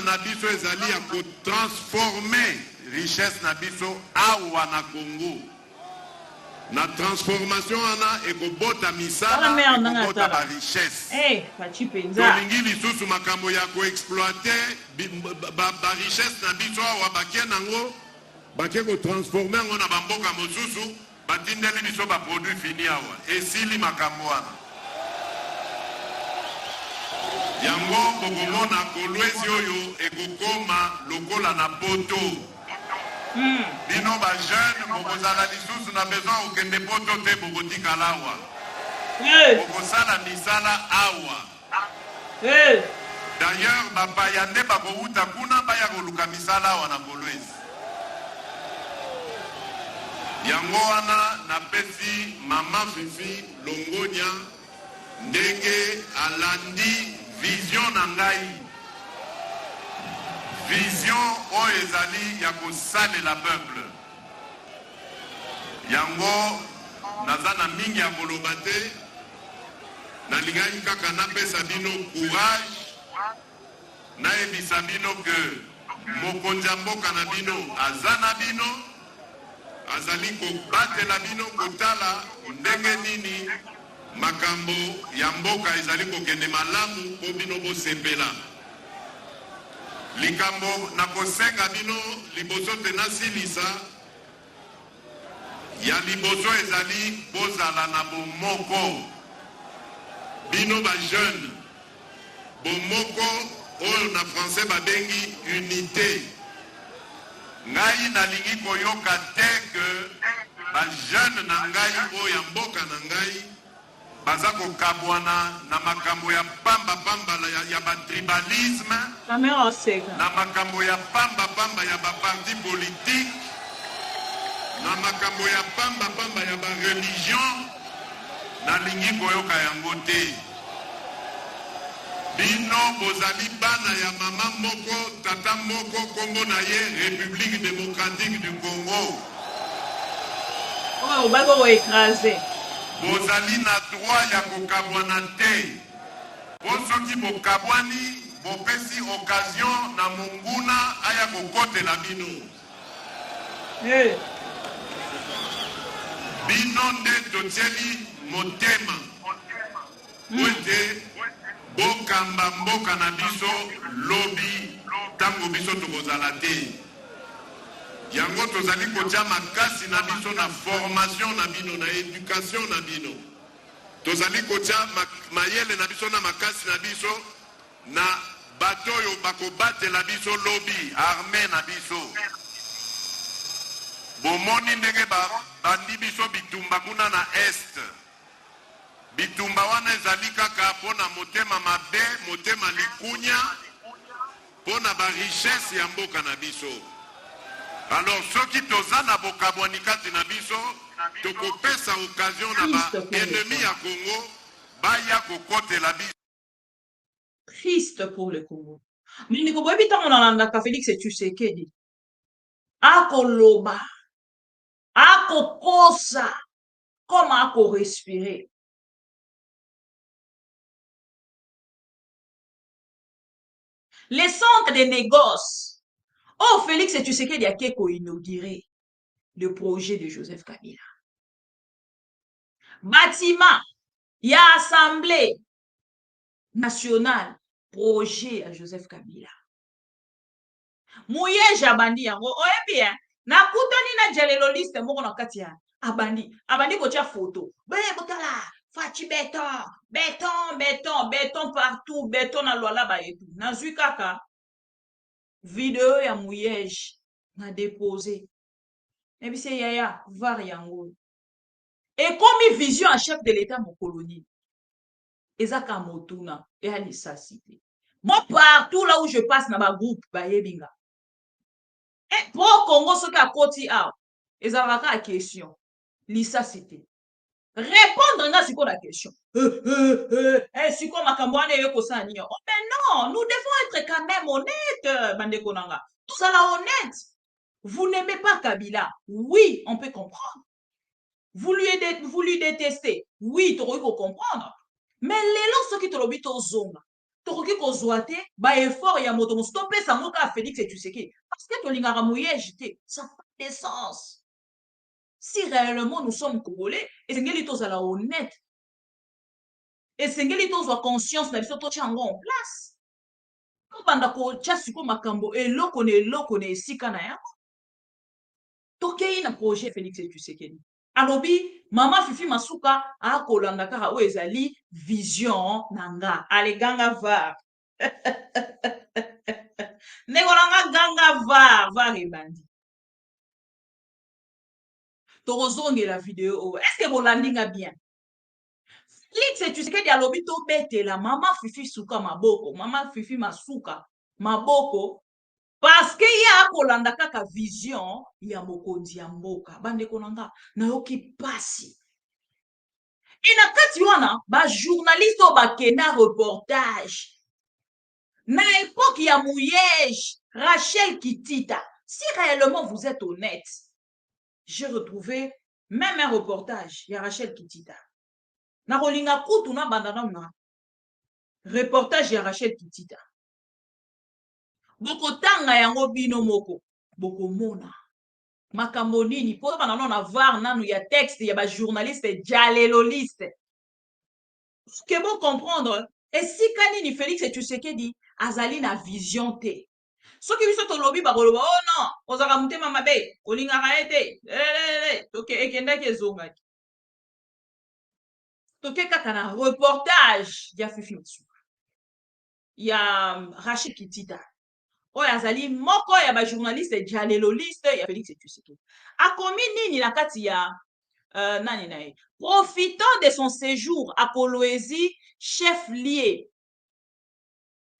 na biso ezali ya kotransforme richesse na biso awa na Congo na transformation wana ekobota misala ekobota ba richesse tolingi lisusu makambo ya koexploite ba richesse na biso awa bakie nango bakie kotransforme yango na bamboka mosusu batindeli biso ba produit fini awa esili makambo wana yango bokomona kolwezi oyo ekokoma lokola na poto. Bino ba jeune bokozala lisusu na besoin okende poto te bokotikala awa. Bokosala misala awa. D'ailleurs bapaya nde bakouta kuna baya koluka misala awa na kolwezi. Yango wana napesi mama Fifi Longonia ndenge alandi vision na ngai. Vision oyo ezali ya kosalela peuple. Yango naza na mingi ya koloba te, nalingai kaka napesa bino courage, nayebisa bino ke mokonzi ya mboka na bino aza na bino, azali kobatela bino kotala ndenge nini makambo ya mboka ezali kokende malamu po bino bosepela. Likambo na kosenga bino liboso te nasilisa ya liboso ezali bozala na bomoko. Bino ba jeune bomoko oyo na français babengi unité. Ngai nalingi koyoka te ke ba jeune na ngai oyo ya mboka na ngai baza kokabwana na makambo ya pamba ya batribalisme, na makambo ya pamba ya baparti politique, na makambo ya pamba ya bareligion. Nalingi koyoka yango te. Bino bozali bana ya mama moko, tata moko, kombo na ye République démocratique du Congo. Oh, bako écrasé. Bozali na droit ya kokabwana te. Soki bokabwani bopesi occasion na munguna aya kokotela bino. Bino nde totieli motema ote bokamba mboka na biso lobi tango biso tokozala te. Yango tozali kotia makasi na biso na formation na bino, na éducation na bino. Tozali kotia mayele na biso na makasi na biso na bato oyo bakobatela biso lobi armée na biso. Bomoni ndenge bandi biso bitumba kuna na est. Bitumba wana ezali kaka pona motema mabe, motema likunya, pona ba richesse ya mboka na biso. Alors soki toza na bokabwani kati na biso, tokopesa occasion na ba ennemi ya Congo baya kokotela biso. Triste pour le Congo. Mais niko boyebi tango nalandaka Félix Tshisekedi akoloba, akokosa, comment akorespirer. Les centres de négoce. Oh, Félix Tshisekedi a inauguré le projet de Joseph Kabila. Bâtiment, il y a assemblée nationale, projet à Joseph Kabila. Mouye jabandi yango, oye bien, na kutani na jalelo liste moko na kati ya abandi kotia photo. Botala, fachi béton partout, béton na lwala ba etu. Na zui kaka vidéo ya Mouyej na déposé. Et puis c'est yaya var yango. Et comme vision à chef de l'état mon colonie. Ezaka motuna et à l'issacité. Moi partout là où je passe na ba groupe ba yebinga. Et pour Congo ce qu'a koti a ezalaka a question. L'issacité. Répondre na siko la question. Siko makambwane yoko sa niyo. Oh mais non, nous devons être quand même honnêtes, bande konanga. Tout ça là honnête. Vous n'aimez pas Kabila. Oui, on peut comprendre. Vous lui détestez. Oui, tu peux comprendre. Mais les gens ceux qui te l'obit au zonga. Tu peux kozwate ba effort ya moto stopper ça moka Félix et tu sais qui. Parce que tu l'ingara mouillé jeté, ça n'a pas de sens. Si réellement nous sommes congolais, et c'est que la honnête, et c'est que la conscience na biso to chango en place. Quand banda ko tia siko makambo eloko ne esika na yango. Tokei na projet Félix et Tshisekedi. alobi mama Fifi Masuka akolanda kaka oyo ezali vision nanga aleganga var ndeko nanga ganga var ebandi tokozongela video oyo est-ce que bolandinga bien Félix Tshisekedi alobi tobetela mama Fifi Suka maboko mama Fifi Masuka maboko parce que ye akolanda kaka vision ya mokonzi ya mboka bandeko nanga nayoki pasi et na kati wana bajournaliste oyo bakenda reportage na époque ya Mouyej Rachel Kitita si réellement vous êtes honnête j'ai retrouvé même un reportage ya Rachel Kitita na kolinga kutu na bandana na reportage ya Rachel Kitita bokotanga yango bino moko bokomona makambo nini po bandana na var nanu ya texte ya ba journaliste jaleloliste que bon comprendre esika nini Félix Tshisekedi azali na vision te soki biso tolobi bakoloba oh non ozaka mutema mabe olingaka ete toke ekendaki ezongaki toke kaka na reportage ya Fifi Masuka ya Rachel Kitita oyo azali moko ya bajournaliste jaleloliste ya Félix Tshisekedi akomi nini na kati ya nani na ye profitant de son séjour à Kolwezi chef-lieu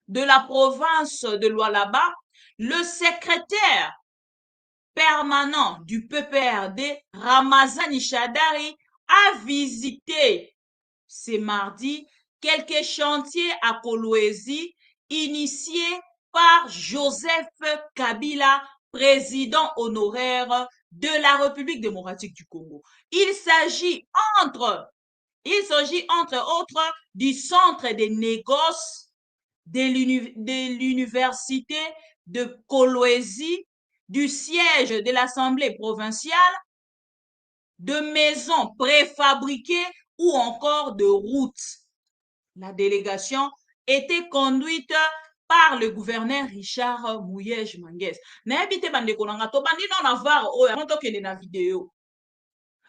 de la province de Lualaba, le secrétaire permanent du PPRD, Ramazani Shadari, a visité ce mardi quelques chantiers à Kolwezi initiés par Joseph Kabila, président honoraire de la République démocratique du Congo. Il s'agit entre autres du centre de négoce de l'université de Kolwezi, du siège de l'Assemblée provinciale, de maisons préfabriquées ou encore de routes. La délégation était conduite par le gouverneur Richard Mouyej Manguès. Naebite bande konanga to bandi non avoir oyo to kende na vidéo.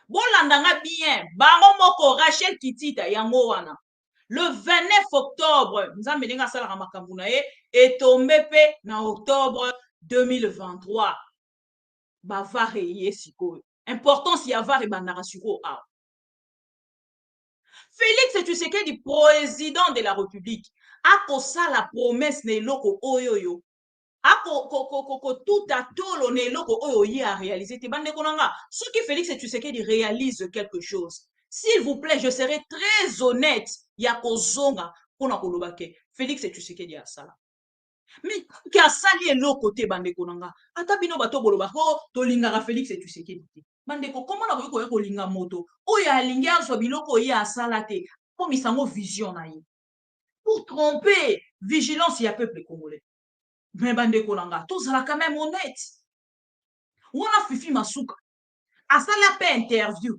Bolandanga bien, bango moko Rachel Kitita yango wana. Le 29 octobre, nzambe ndinga sala makambo na ye est tombé pe na octobre 2023. Ba vare yesiko. Importance ya vare bandara siko a. Félix Tshisekedi, président de la République, a ça la promesse ne loko oyoyo. Tout à tolo ne loko oyoyi a réalisé. Te bande konanga. Ce que Félix Tshisekedi réalise quelque chose. S'il vous plaît, je serai très honnête. Yako zonga pona kolobake. Félix Tshisekedi a ça. Mais qui a sali l'autre côté bande konanga. Ata bino bato bolobako to lingara Félix Tshisekedi. Bandeko, comment la voyez ko linga moto? Oya linga so biloko ya salate. Pour misango vision na ye. Pour tromper vigilance ya peuple congolais. Mais bandeko nanga, tous la quand même honnête. On a Fifi Masuka. A sala pe interview.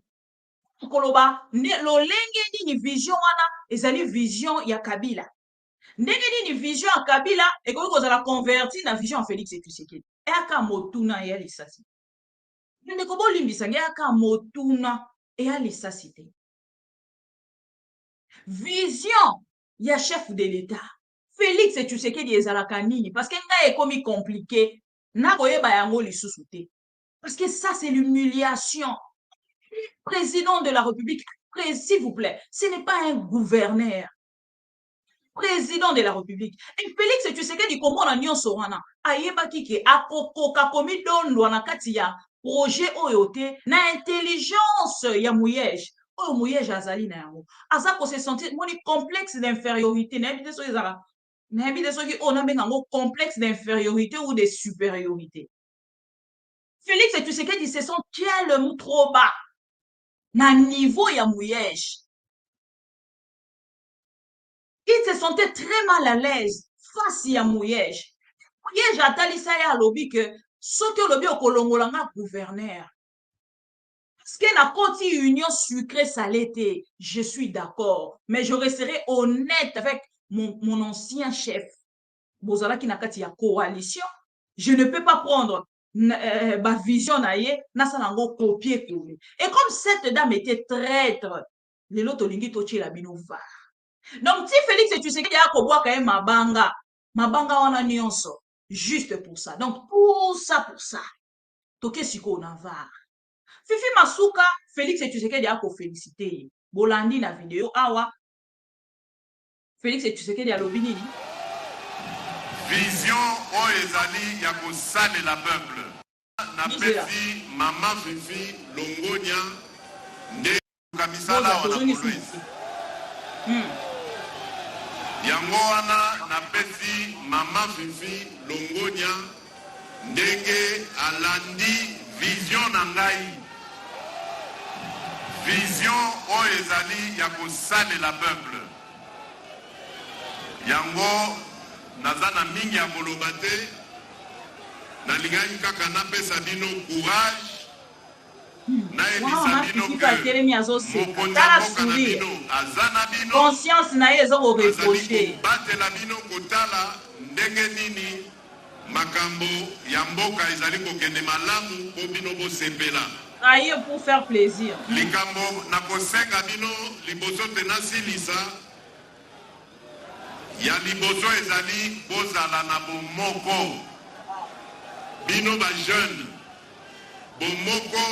Koloba lo lenge ni vision wana ezali vision ya Kabila. Ndenge ni vision ya Kabila et ko za la convertir na vision Félix Tshisekedi. E aka motuna ya lisasi. Ndeko bo limbisa aka motuna ya lisasi te. Vision ya chef de l'État. Félix Tshisekedi ezalaka nini parce que nga ekomi compliqué na koyeba yango lisusu te. Parce que ça c'est l'humiliation. Président de la République, s'il vous plaît, ce n'est pas un gouverneur. Président de la République. Et Félix Tshisekedi komona nyonso wana ayebaki ke akokoka komi dondwa na kati ya projet oyo te na intelligence ya Mouyej. Oyo Mouyej azali na yango. Aza ko se sentir moni complexe d'infériorité na ebite so ezala. Na ebite so ki on a bengango complexe d'infériorité ou de supériorité. Félix Tshisekedi se sent tellement trop bas. Na niveau ya Mouyej. Il se sentait très mal à l'aise face à Mouyej. Mouyej atalisa ya lobi que soki lobi okolongolanga gouverneur. Parce que la côté union sucrée salée, je suis d'accord, mais je resterai honnête avec mon ancien chef. Bozala ki na kati ya coalition, je ne peux pas prendre ba vision na ye nasala ngo copier coller. Et comme cette dame était traître, lelo tolingi totiela bino var. Donc, si Félix Tshisekedi a koboa quand même mabanga wana nyonso, juste pour ça. Donc, pour ça, toke siko na var. Fifi Masuka, Félix Tshisekedi a ko félicité. Bolandi na vidéo awa. Félix Tshisekedi a lobi nini? Vision o ezali ya kosalela peuple. Na pesi mama Fifi Longonia nde kamisala wana kolwezi. Yango wana na pesi mama Fifi Longonia ndenge alandi vision na ngai. Vision o ezali ya kosalela peuple. Yango nazana mingi ya koloba te, nalingai kaka napesa bino courage nayebisa bino ke mokonzi ya mboka na bino aza na bino, conscience na ye eza koreproche batela bino kotala ndenge nini makambo ya mboka ezali kokende malamu mpo bino bosepela. aye pour faire plaisir. likambo na kosenga bino liboso te nasilisa ya liboso ezali bozala na bomoko bino ba jeune, bomoko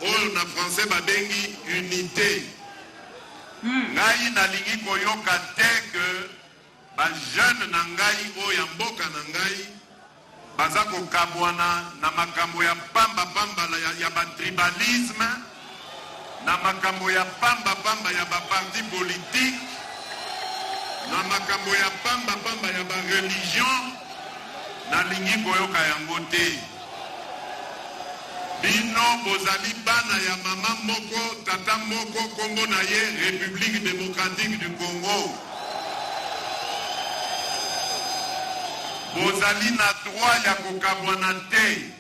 oyo na français babengi unité. Ngai nalingi koyoka te ke ba jeune na ngai oyo ya mboka na ngai baza kokabwana na makambo ya pamba ya batribalisme, na makambo ya pamba ya baparti politique, na makambo ya pamba ya ba religion. Nalingi koyoka yango te. Bino bozali bana ya mama moko, tata moko, kombo na ye République démocratique du Congo. Bozali na droit ya kokabwana te.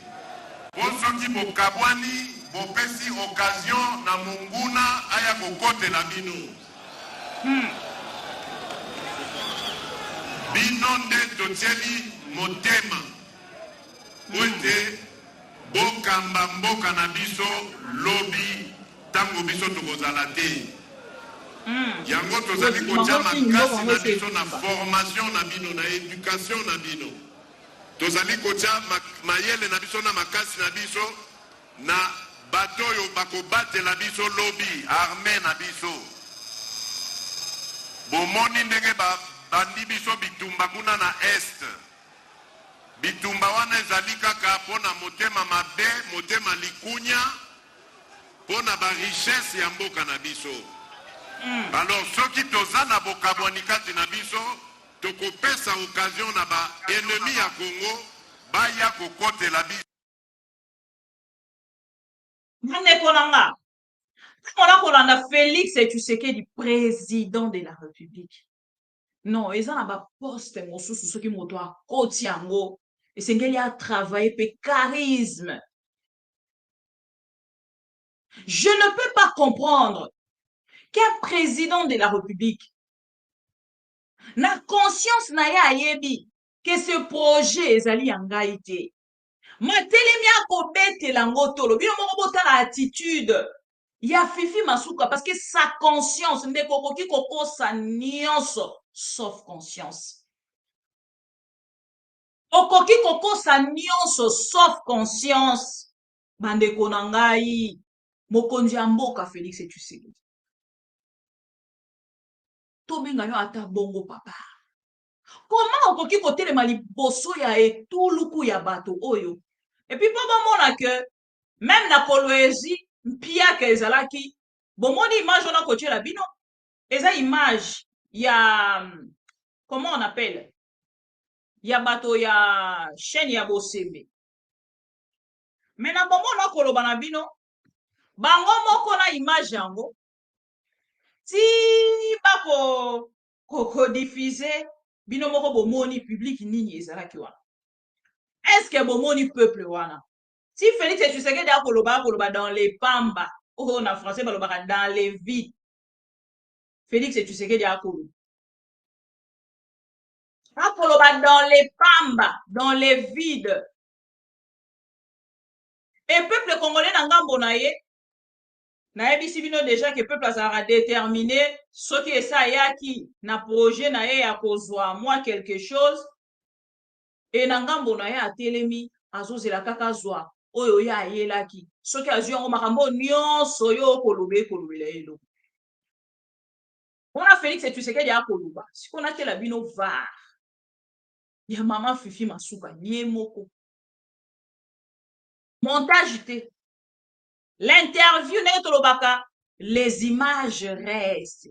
Bosoki bokabwani, bopesi occasion na munguna aya kokotela bino. Bino nde totieli motema ote bokamba mboka na biso lobi tango biso tokozala te. Yango tozali kotia makasi na biso na formation na bino, na éducation na bino. Tozali kotia mayele na biso na makasi na biso na bato oyo bakobatela biso lobi armée na biso. Bomoni ndenge bandi biso bitumba kuna na est. Bitumba wana ezali kaka pona motema mabe, motema likunya, pona ba richesse ya mboka na biso. Alors soki toza na bokabwani kati na biso, tokopesa occasion na ba ennemi ya Congo baya kokotela biso. Ndeko nanga. Tona kolanda Félix Tshisekedi président de la République. Non, eza na ba poste mosusu soki moto akoti yango esengeli a travailler pe charisme. Je ne peux pas comprendre qu'un président de la République na conscience na ye ayebi que ce projet ezali ya ngai te. Matelemi akobetela ngo tolo bino moko botala attitude ya Fifi Masuka parce que sa conscience ndeko koki kokosa nyonso sauf conscience. Okoki kokosa nyonso sauf conscience. Bandeko na ngai mokonzi ya mboka Félix Tshisekedi. Tobenga yo ata bongo papa. Comment okoki kotelema liboso ya etuluku ya bato oyo? Et puis pour bomona que même na Kolwezi mpia ke ezalaki bomoni image on a coché la bino. Eza image ya comment on appelle? Ya bato ya chaîne ya Bosembe. Mais na bomona koloba na bino bango moko na image yango ti bako koko diffuser bino moko bomoni public nini ezalaki wana. Est-ce que bomoni peuple wana? Si Félix Tshisekedi a koloba dans les pamba, oh na français balobaka dans les vides. Félix Tshisekedi a koloba dans les pamba, dans les vides. Et peuple congolais na ngambo na ye nayebisi bino déjà que peuple azalaka déterminé soki esa ayaki na projet na ye ya kozwa mwa quelque chose e na ngambo na ye atelemi azozela kaka zwa oyo ye ayelaki soki azwi yango makambo nyonso yo okoloba ekolobela ye eloko mpona Félix Tshisekedi akoloba sikoyo natela bino var ya mama Fifi Masuka ye moko montage te. L'interview n'est pas les images restent.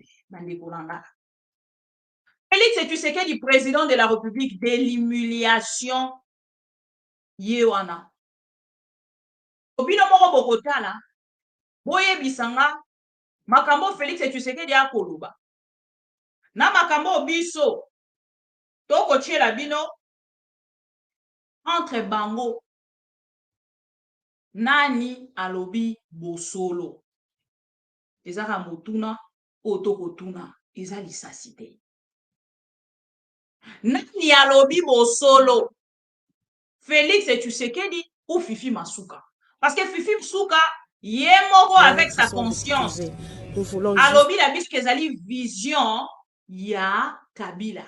Félix Tshisekedi, président de la République, de l'humiliation yewana. Obino moko bokotala, boye bisanga, makambo Félix Tshisekedi akoloba. Na makambo biso, toko tiela bino, entre bango, nani alobi bosolo ezaka motuna otokotuna eza lisasi te nani alobi bosolo Félix Tshisekedi ou Fifi Masuka parce que Fifi Masuka ye moko avec sa conscience alobi la biso ezali vision ya Kabila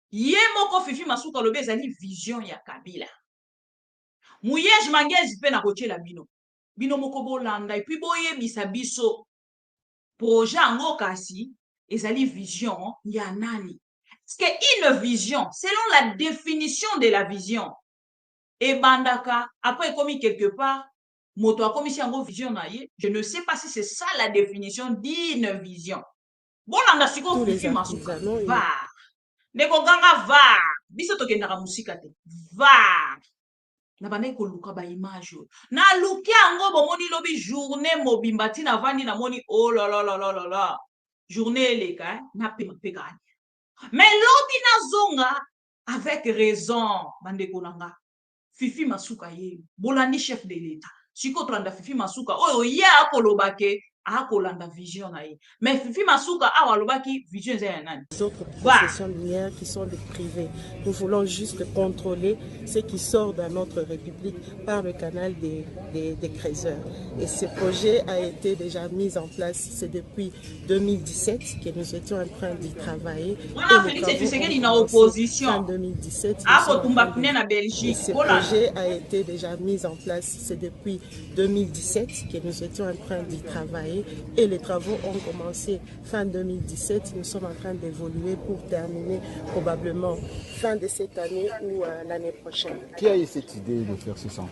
ye moko Fifi Masuka alobi ezali vision ya Kabila Mouyej mangezi pe na kotiela bino. Bino moko bolanda et puis boyebisa biso projet ango kasi ezali vision ya nani. Parce que une vision, selon la définition de la vision, et bandaka après commis quelque part moto a commis ango vision na ye, je ne sais pas si c'est ça la définition d'une vision. Bolanda siko Fifi Masuka. Va. Neko ganga va. Biso tokendaka musika te. Va. Na bana koluka ba image na luki yango bomoni lobi journée mobimba tina vandi na moni oh la la la la la la journée eleka na pema pekani mais lobi na zonga avec raison bande konanga Fifi Masuka ye bolandi chef de l'état siko tranda Fifi Masuka oyo ya kolobake akolanda vision na ye mais Fifi Masuka awalobaki vision za nani les autres concessions minières qui sont des privés. Nous voulons juste contrôler ce qui sort dans notre République par le canal des creuseurs. Et ce projet a été déjà mis en place, c'est depuis 2017 que nous étions en train d'y travailler. Félix Tshisekedi na opposition en 2017. Et ce projet a été déjà mis en place, c'est depuis 2017 que nous étions en train d'y travailler. Et les travaux ont commencé fin 2017. Nous sommes en train d'évoluer pour terminer probablement fin de cette année ou l'année prochaine. Qui a eu cette idée de faire ce centre?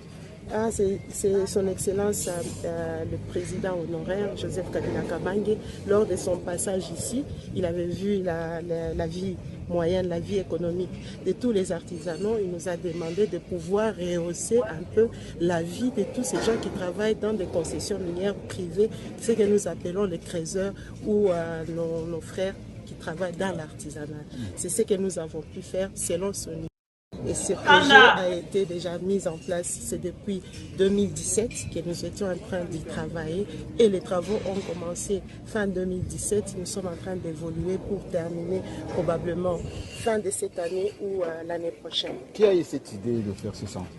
C'est son Excellence le président honoraire Joseph Kabila Kabange. Lors de son passage ici, il avait vu la vie moyenne, la vie économique de tous les artisanaux. Il nous a demandé de pouvoir rehausser un peu la vie de tous ces gens qui travaillent dans des concessions minières privées, ce que nous appelons les creuseurs ou nos frères qui travaillent dans l'artisanat. C'est ce que nous avons pu faire selon son niveau. Et ce projet a été déjà mis en place, c'est depuis 2017 que nous étions en train d'y travailler. Et les travaux ont commencé fin 2017. Nous sommes en train d'évoluer pour terminer probablement fin de cette année ou l'année prochaine. Qui a eu cette idée de faire ce centre?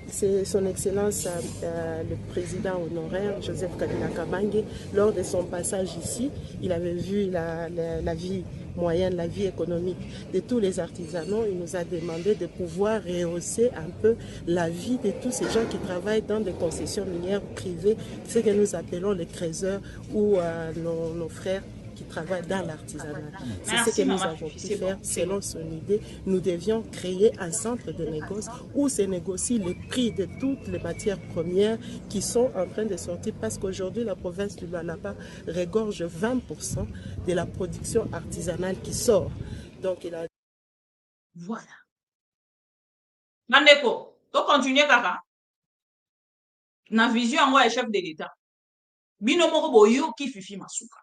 C'est son Excellence le président honoraire Joseph Kabila Kabange. Lors de son passage ici, il avait vu la vie moyenne, la vie économique de tous les artisanaux. Il nous a demandé de pouvoir rehausser un peu la vie de tous ces gens qui travaillent dans des concessions minières privées, ce que nous appelons les creuseurs ou nos frères qui travaillent dans l'artisanat. C'est ce que nous avons pu faire selon son idée. Nous devions créer un centre de négoce où se négocie le prix de toutes les matières premières qui sont en train de sortir parce qu'aujourd'hui la province du Lualaba regorge 20% de la production artisanale qui sort. Donc il a... Voilà. Mandeko, tu continues kaka. Na vision moi chef de l'État. Bino moko boyo ki Fifi Masuka.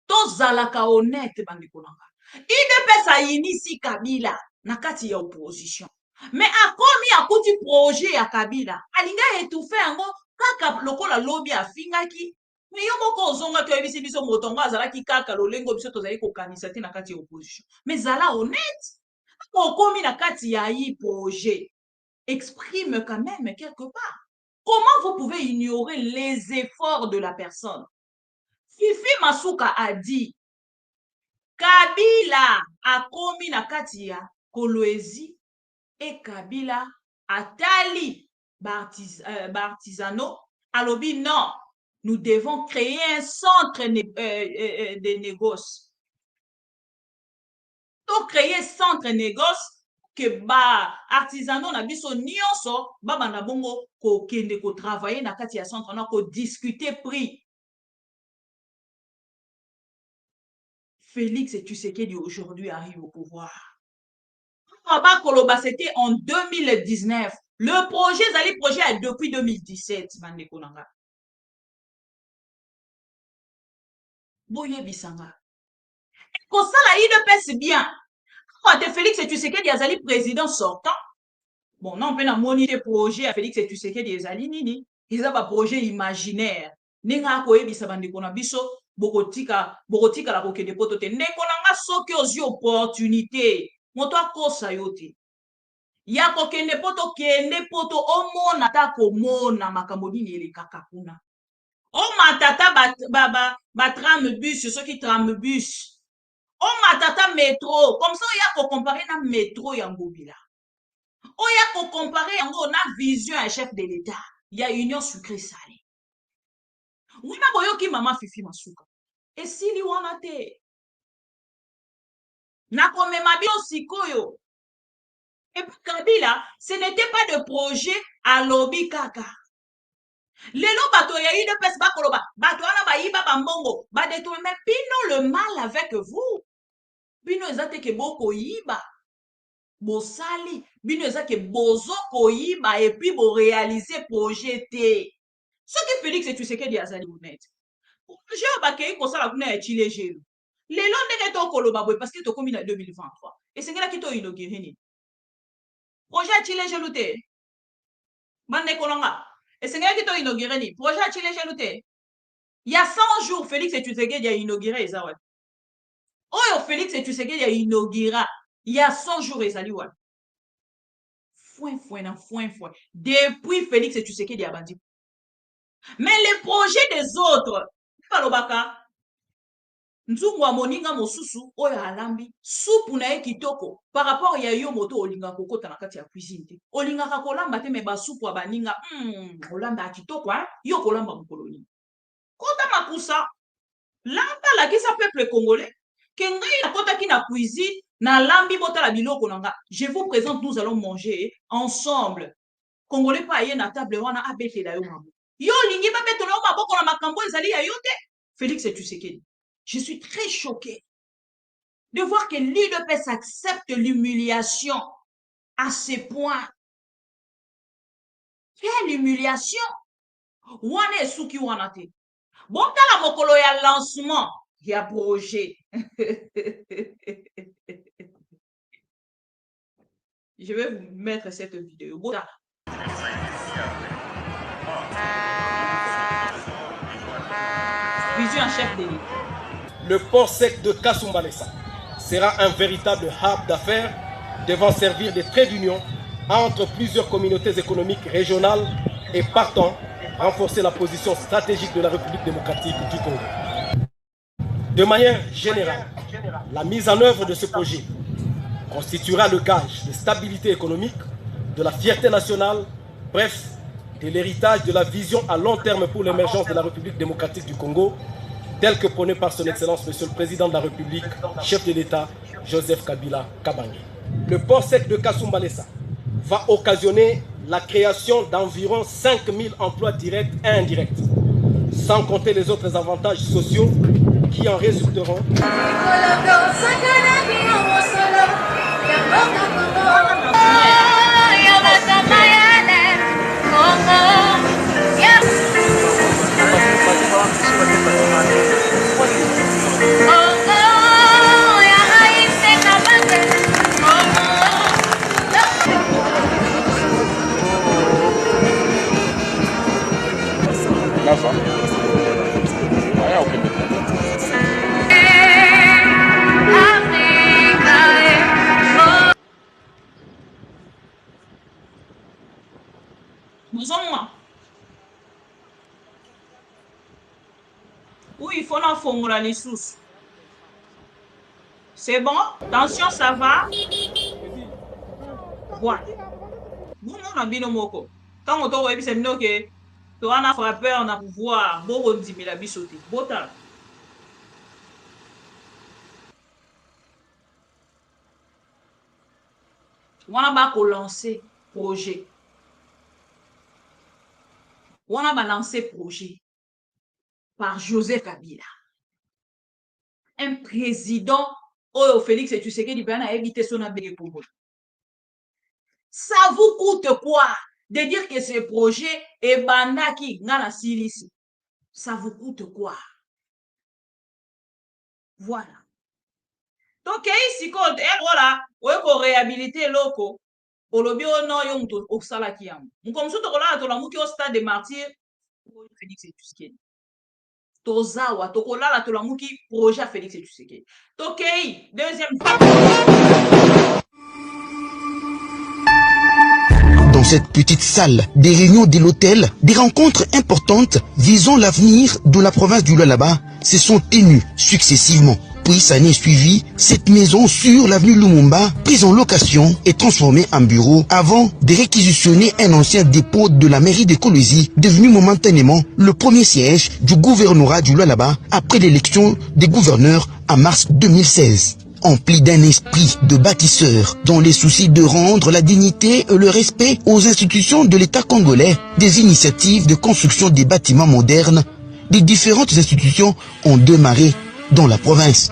Tozalaka honnête bandeko nanga. IDPS a initié Kabila na kati ya opposition. Mais akomi akuti projet ya Kabila. Alinga étouffé ango kaka lokola lobby afingaki. Mais yo moko ozonga to ebisi biso motongo azalaki kaka lolengo biso tozali ko kanisa te na kati ya opposition. Mais zala honnête. Akomi na kati ya i projet. exprime quand même quelque part. Comment vous pouvez ignorer les efforts de la personne? Fifi Masuka a dit, Kabila a commis na kati ya Kolwezi et Kabila atali Bartisano. Alobi non, nous devons créer un centre de négoce. Donc créer un centre de négoce que ba artisano na biso nyonso baba na bongo ko kende ko travailler na kati ya centre na ko discuter prix. Félix Tshisekedi aujourd'hui arrive au pouvoir. Baba Koloba, c'était en 2019. Le projet Zali projet est depuis 2017. Boye Bisanga. Comme ça, là, il pèse bien. Quand Félix Tshisekedi Zali président sortant, bon, non, on peut moniter projet à Félix Tshisekedi Zali nini. Ils ont un projet imaginaire. Nenga koye bisabande kona biso bokotika la kokende poto te ndeko nanga soki ozi opportunité moto akosa yo te ya kokende poto kende poto omona ta komona makambo nini elekaka kuna o matata ba tram bus soki tram bus o matata métro comme ça ya ko comparer na métro ya Ngobila o ya ko comparer yango na vision ya chef de l'état ya union sucré salé. Oui, mais boyoki mama Fifi Masuka. Et si li wana te. Na komema bio sikoyo. Et puis Kabila, ce n'était pas de projet à lobby kaka. Lelo bato ya yi de pes ba koloba. Bato wana ba yiba ba mbongo. Ba détourner mais pino le mal avec vous. Pino ezate ke boko yiba. Bosali. Pino ezate ke bozo ko yiba et puis bo réaliser projet te. Ce que Félix Tshisekedi azali honnête. Je bakei ko sala kuna ya chile jelu. Lelo ndenge to koloba boy parce que to komi na 2023. Et c'est là qui to inauguré ni. Projet chile jelu te. Bande kolonga. Et c'est là qui to inauguré ni. Projet chile jelu te. Il y a 100 jours Félix Tshisekedi a inauguré ezawat. Oyo Félix Tshisekedi a inauguré. Il y a 100 jours ezali wat. Foin. Depuis Félix Tshisekedi a bandi. Mais les projets des autres, Palobaka, Nzungwa moninga mosusu, oyo alambi, soupu na ye kitoko, par rapport ya yo moto olinga kokota na kati ya cuisine. Olinga kakolamba te me ba soupu wa baninga, olamba kitoko, yo kolamba mkoloni. Kota makusa, lamba la kisa peuple congolais, kengai na kota ki na cuisine, na lambi bota la biloko nanga. Je vous présente, nous allons manger ensemble. Congolais pa ye na table wana abete da yo mabu. Yo lingi ba beto na maboko na makambo ezali ya yo te. Félix Tshisekedi. Je suis très choqué de voir que l'UDPS accepte l'humiliation à ce point. Quelle humiliation! Wane suki wanate. Bon tala mokolo ya lancement ya projet. Je vais vous mettre cette vidéo. Bon, vision en chef de l'État. Le port sec de Kasumbalesa sera un véritable hub d'affaires devant servir de trait d'union entre plusieurs communautés économiques régionales et partant renforcer la position stratégique de la République démocratique du Congo. De manière générale, la mise en œuvre de ce projet constituera le gage de stabilité économique, de la fierté nationale, bref, de l'héritage de la vision à long terme pour l'émergence de la République démocratique du Congo, tel que prôné par son Excellence Monsieur le Président de la République, chef de l'État, Joseph Kabila Kabange. Le port sec de Kasumbalesa va occasionner la création d'environ 5000 emplois directs et indirects, sans compter les autres avantages sociaux qui en résulteront. il faut la formula les sous. C'est bon? Attention, ça va? Voilà. Bon, on a bien au moko. Quand on doit c'est mieux que tu as frappé, on a pouvoir. Bon, on dit, mais la bisoté. Bon, t'as. On a pas lancé projet. On a lancé projet par Joseph Kabila. Un président, oh Félix et Tshisekedi a évité son abégué pour vous. Ça vous coûte quoi de dire que ce projet est bandaki dans la Silici? Ça vous coûte quoi? Voilà. Donc, ici, quand voilà, pour réhabiliter l'oko, pour le bio, non, il y a un salakiam. Comme ça, tu as au stade de martyrs, Félix et Tshisekedi. Tozawa, tokola, tu as projet Félix et Tshisekedi. Ok, deuxième fois. Dans cette petite salle, des réunions de l'hôtel, des rencontres importantes visant l'avenir de la province du Lualaba se sont tenues successivement. Puis ça n'est suivi, cette maison sur l'avenue Lumumba, prise en location et transformée en bureau avant de réquisitionner un ancien dépôt de la mairie de Kolwezi, devenu momentanément le premier siège du gouvernorat du Lualaba après l'élection des gouverneurs en mars 2016. Empli d'un esprit de bâtisseur, dans les soucis de rendre la dignité et le respect aux institutions de l'État congolais, des initiatives de construction des bâtiments modernes, des différentes institutions ont démarré dans la province.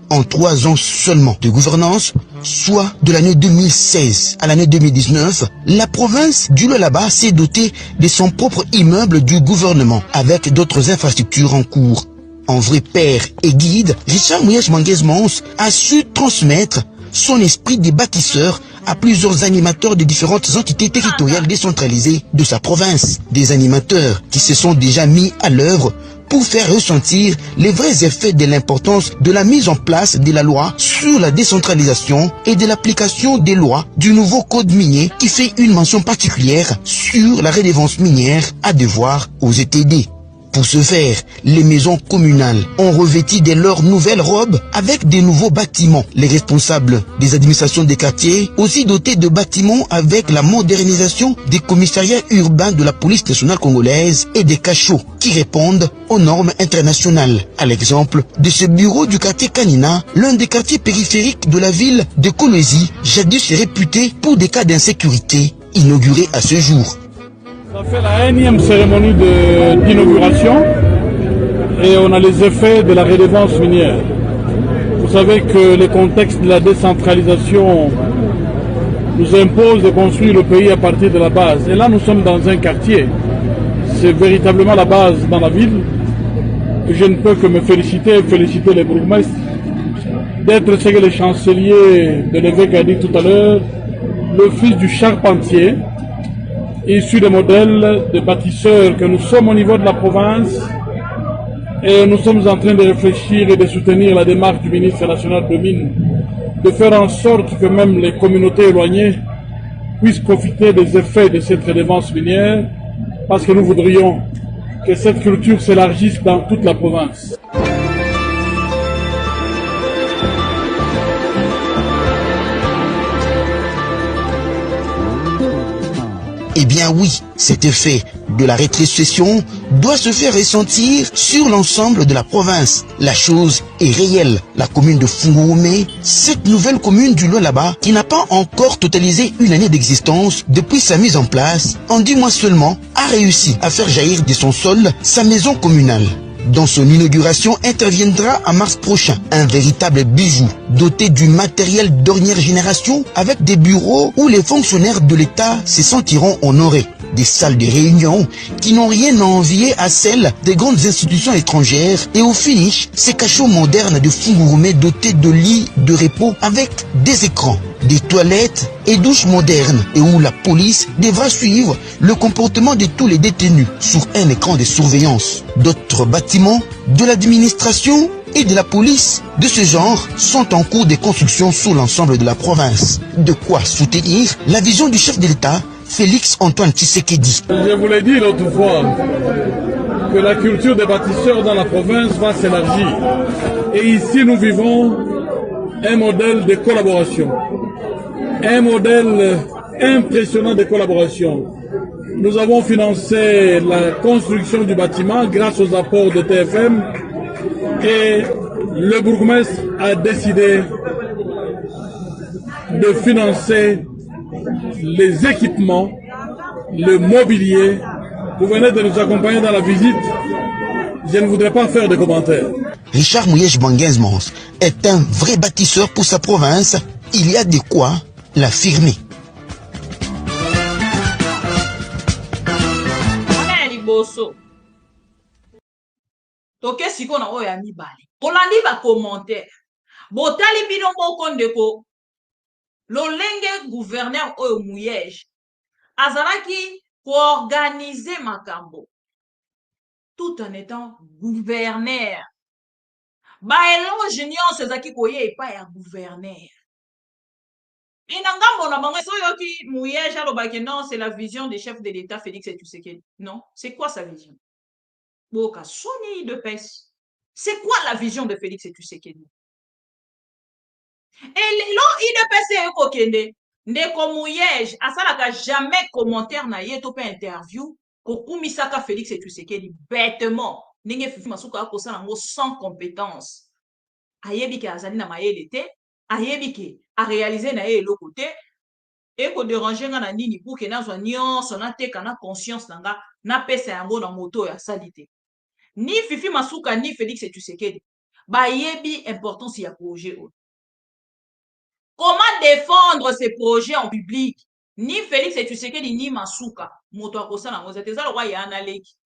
En 3 ans seulement de gouvernance, soit de l'année 2016 à l'année 2019, la province du Lualaba s'est dotée de son propre immeuble du gouvernement, avec d'autres infrastructures en cours. En vrai père et guide, Richard Mouyèche Manguez-Mons a su transmettre son esprit de bâtisseur à plusieurs animateurs de différentes entités territoriales décentralisées de sa province. Des animateurs qui se sont déjà mis à l'œuvre pour faire ressentir les vrais effets de l'importance de la mise en place de la loi sur la décentralisation et de l'application des lois du nouveau code minier qui fait une mention particulière sur la redevance minière à devoir aux ETD. Pour ce faire, les maisons communales ont revêti de leurs nouvelles robes avec de nouveaux bâtiments. Les responsables des administrations des quartiers, aussi dotés de bâtiments avec la modernisation des commissariats urbains de la police nationale congolaise et des cachots qui répondent aux normes internationales. À l'exemple de ce bureau du quartier Kanina, l'un des quartiers périphériques de la ville de Kolwezi, jadis réputé pour des cas d'insécurité, inauguré à ce jour. Ça fait la 1e cérémonie d'inauguration et on a les effets de la redevance minière. Vous savez que le contexte de la décentralisation nous impose de construire le pays à partir de la base. Et là, nous sommes dans un quartier. C'est véritablement la base dans la ville. Et je ne peux que me féliciter les bourgmestres d'être ce que le chancelier de l'évêque a dit tout à l'heure, le fils du charpentier, issus des modèles de bâtisseurs que nous sommes au niveau de la province, et nous sommes en train de réfléchir et de soutenir la démarche du ministre national de Mines, de faire en sorte que même les communautés éloignées puissent profiter des effets de cette redevance minière, parce que nous voudrions que cette culture s'élargisse dans toute la province. Eh bien oui, cet effet de la rétrocession doit se faire ressentir sur l'ensemble de la province. La chose est réelle. La commune de Fungurume, cette nouvelle commune du Lualaba, qui n'a pas encore totalisé une année d'existence depuis sa mise en place, en 10 mois seulement, a réussi à faire jaillir de son sol sa maison communale. Dans son inauguration interviendra en mars prochain un véritable bijou doté du matériel dernière génération avec des bureaux où les fonctionnaires de l'État se sentiront honorés. Des salles de réunion qui n'ont rien à envier à celles des grandes institutions étrangères et au finish, ces cachots modernes de Fungurume dotés de lits de repos avec des écrans, des toilettes et douches modernes et où la police devra suivre le comportement de tous les détenus sur un écran de surveillance. D'autres bâtiments de l'administration et de la police de ce genre sont en cours de construction sur l'ensemble de la province. De quoi soutenir la vision du chef de l'État, Félix Antoine Tshisekedi. Je vous l'ai dit l'autre fois, que la culture des bâtisseurs dans la province va s'élargir. Et ici, nous vivons un modèle de collaboration, un modèle impressionnant de collaboration. Nous avons financé la construction du bâtiment grâce aux apports de TFM et le bourgmestre a décidé de financer les équipements, le mobilier. Vous venez de nous accompagner dans la visite. Je ne voudrais pas faire de commentaires. Richard Mouyej Banguenzmans est un vrai bâtisseur pour sa province. Il y a de quoi l'affirmer. toke sikoyo na oyo ya mibale bolandi bacommentaire botali bino moko ndeko lolenge gouverneur oyo Mouyej azalaki koorganize makambo tout en étant gouverneur baelonge nyonso ezalaki koya epai ya gouverneur ina ngambo na bango soyoki Mouyej alobaki non c'est la vision des chefs de l'État Félix Tshisekedi. Non, c'est quoi sa vision? Boka Sony de pêche. C'est quoi la vision de Félix Tshisekedi? Et là, il de pêche kokende ndeko Mouyej asalaka jamais commentaire na ye to pe interview kokumisaka Félix Tshisekedi bêtement ndenge Fifi Masuka akosala ngo sans compétence. Ayebi ke azali na mayele te, ayebi ke a réaliser na ye eloko te et ko déranger nga na nini pour que nazwa nyonso na teka na conscience nanga na pesa yango na moto ya salite. Ni Fifi Masuka ni Félix Tshisekedi ba yebi importance ya projet. Comment défendre ces projets en public? Ni Félix Tshisekedi ni Masuka moto akosala ngo zete za roi ya analeki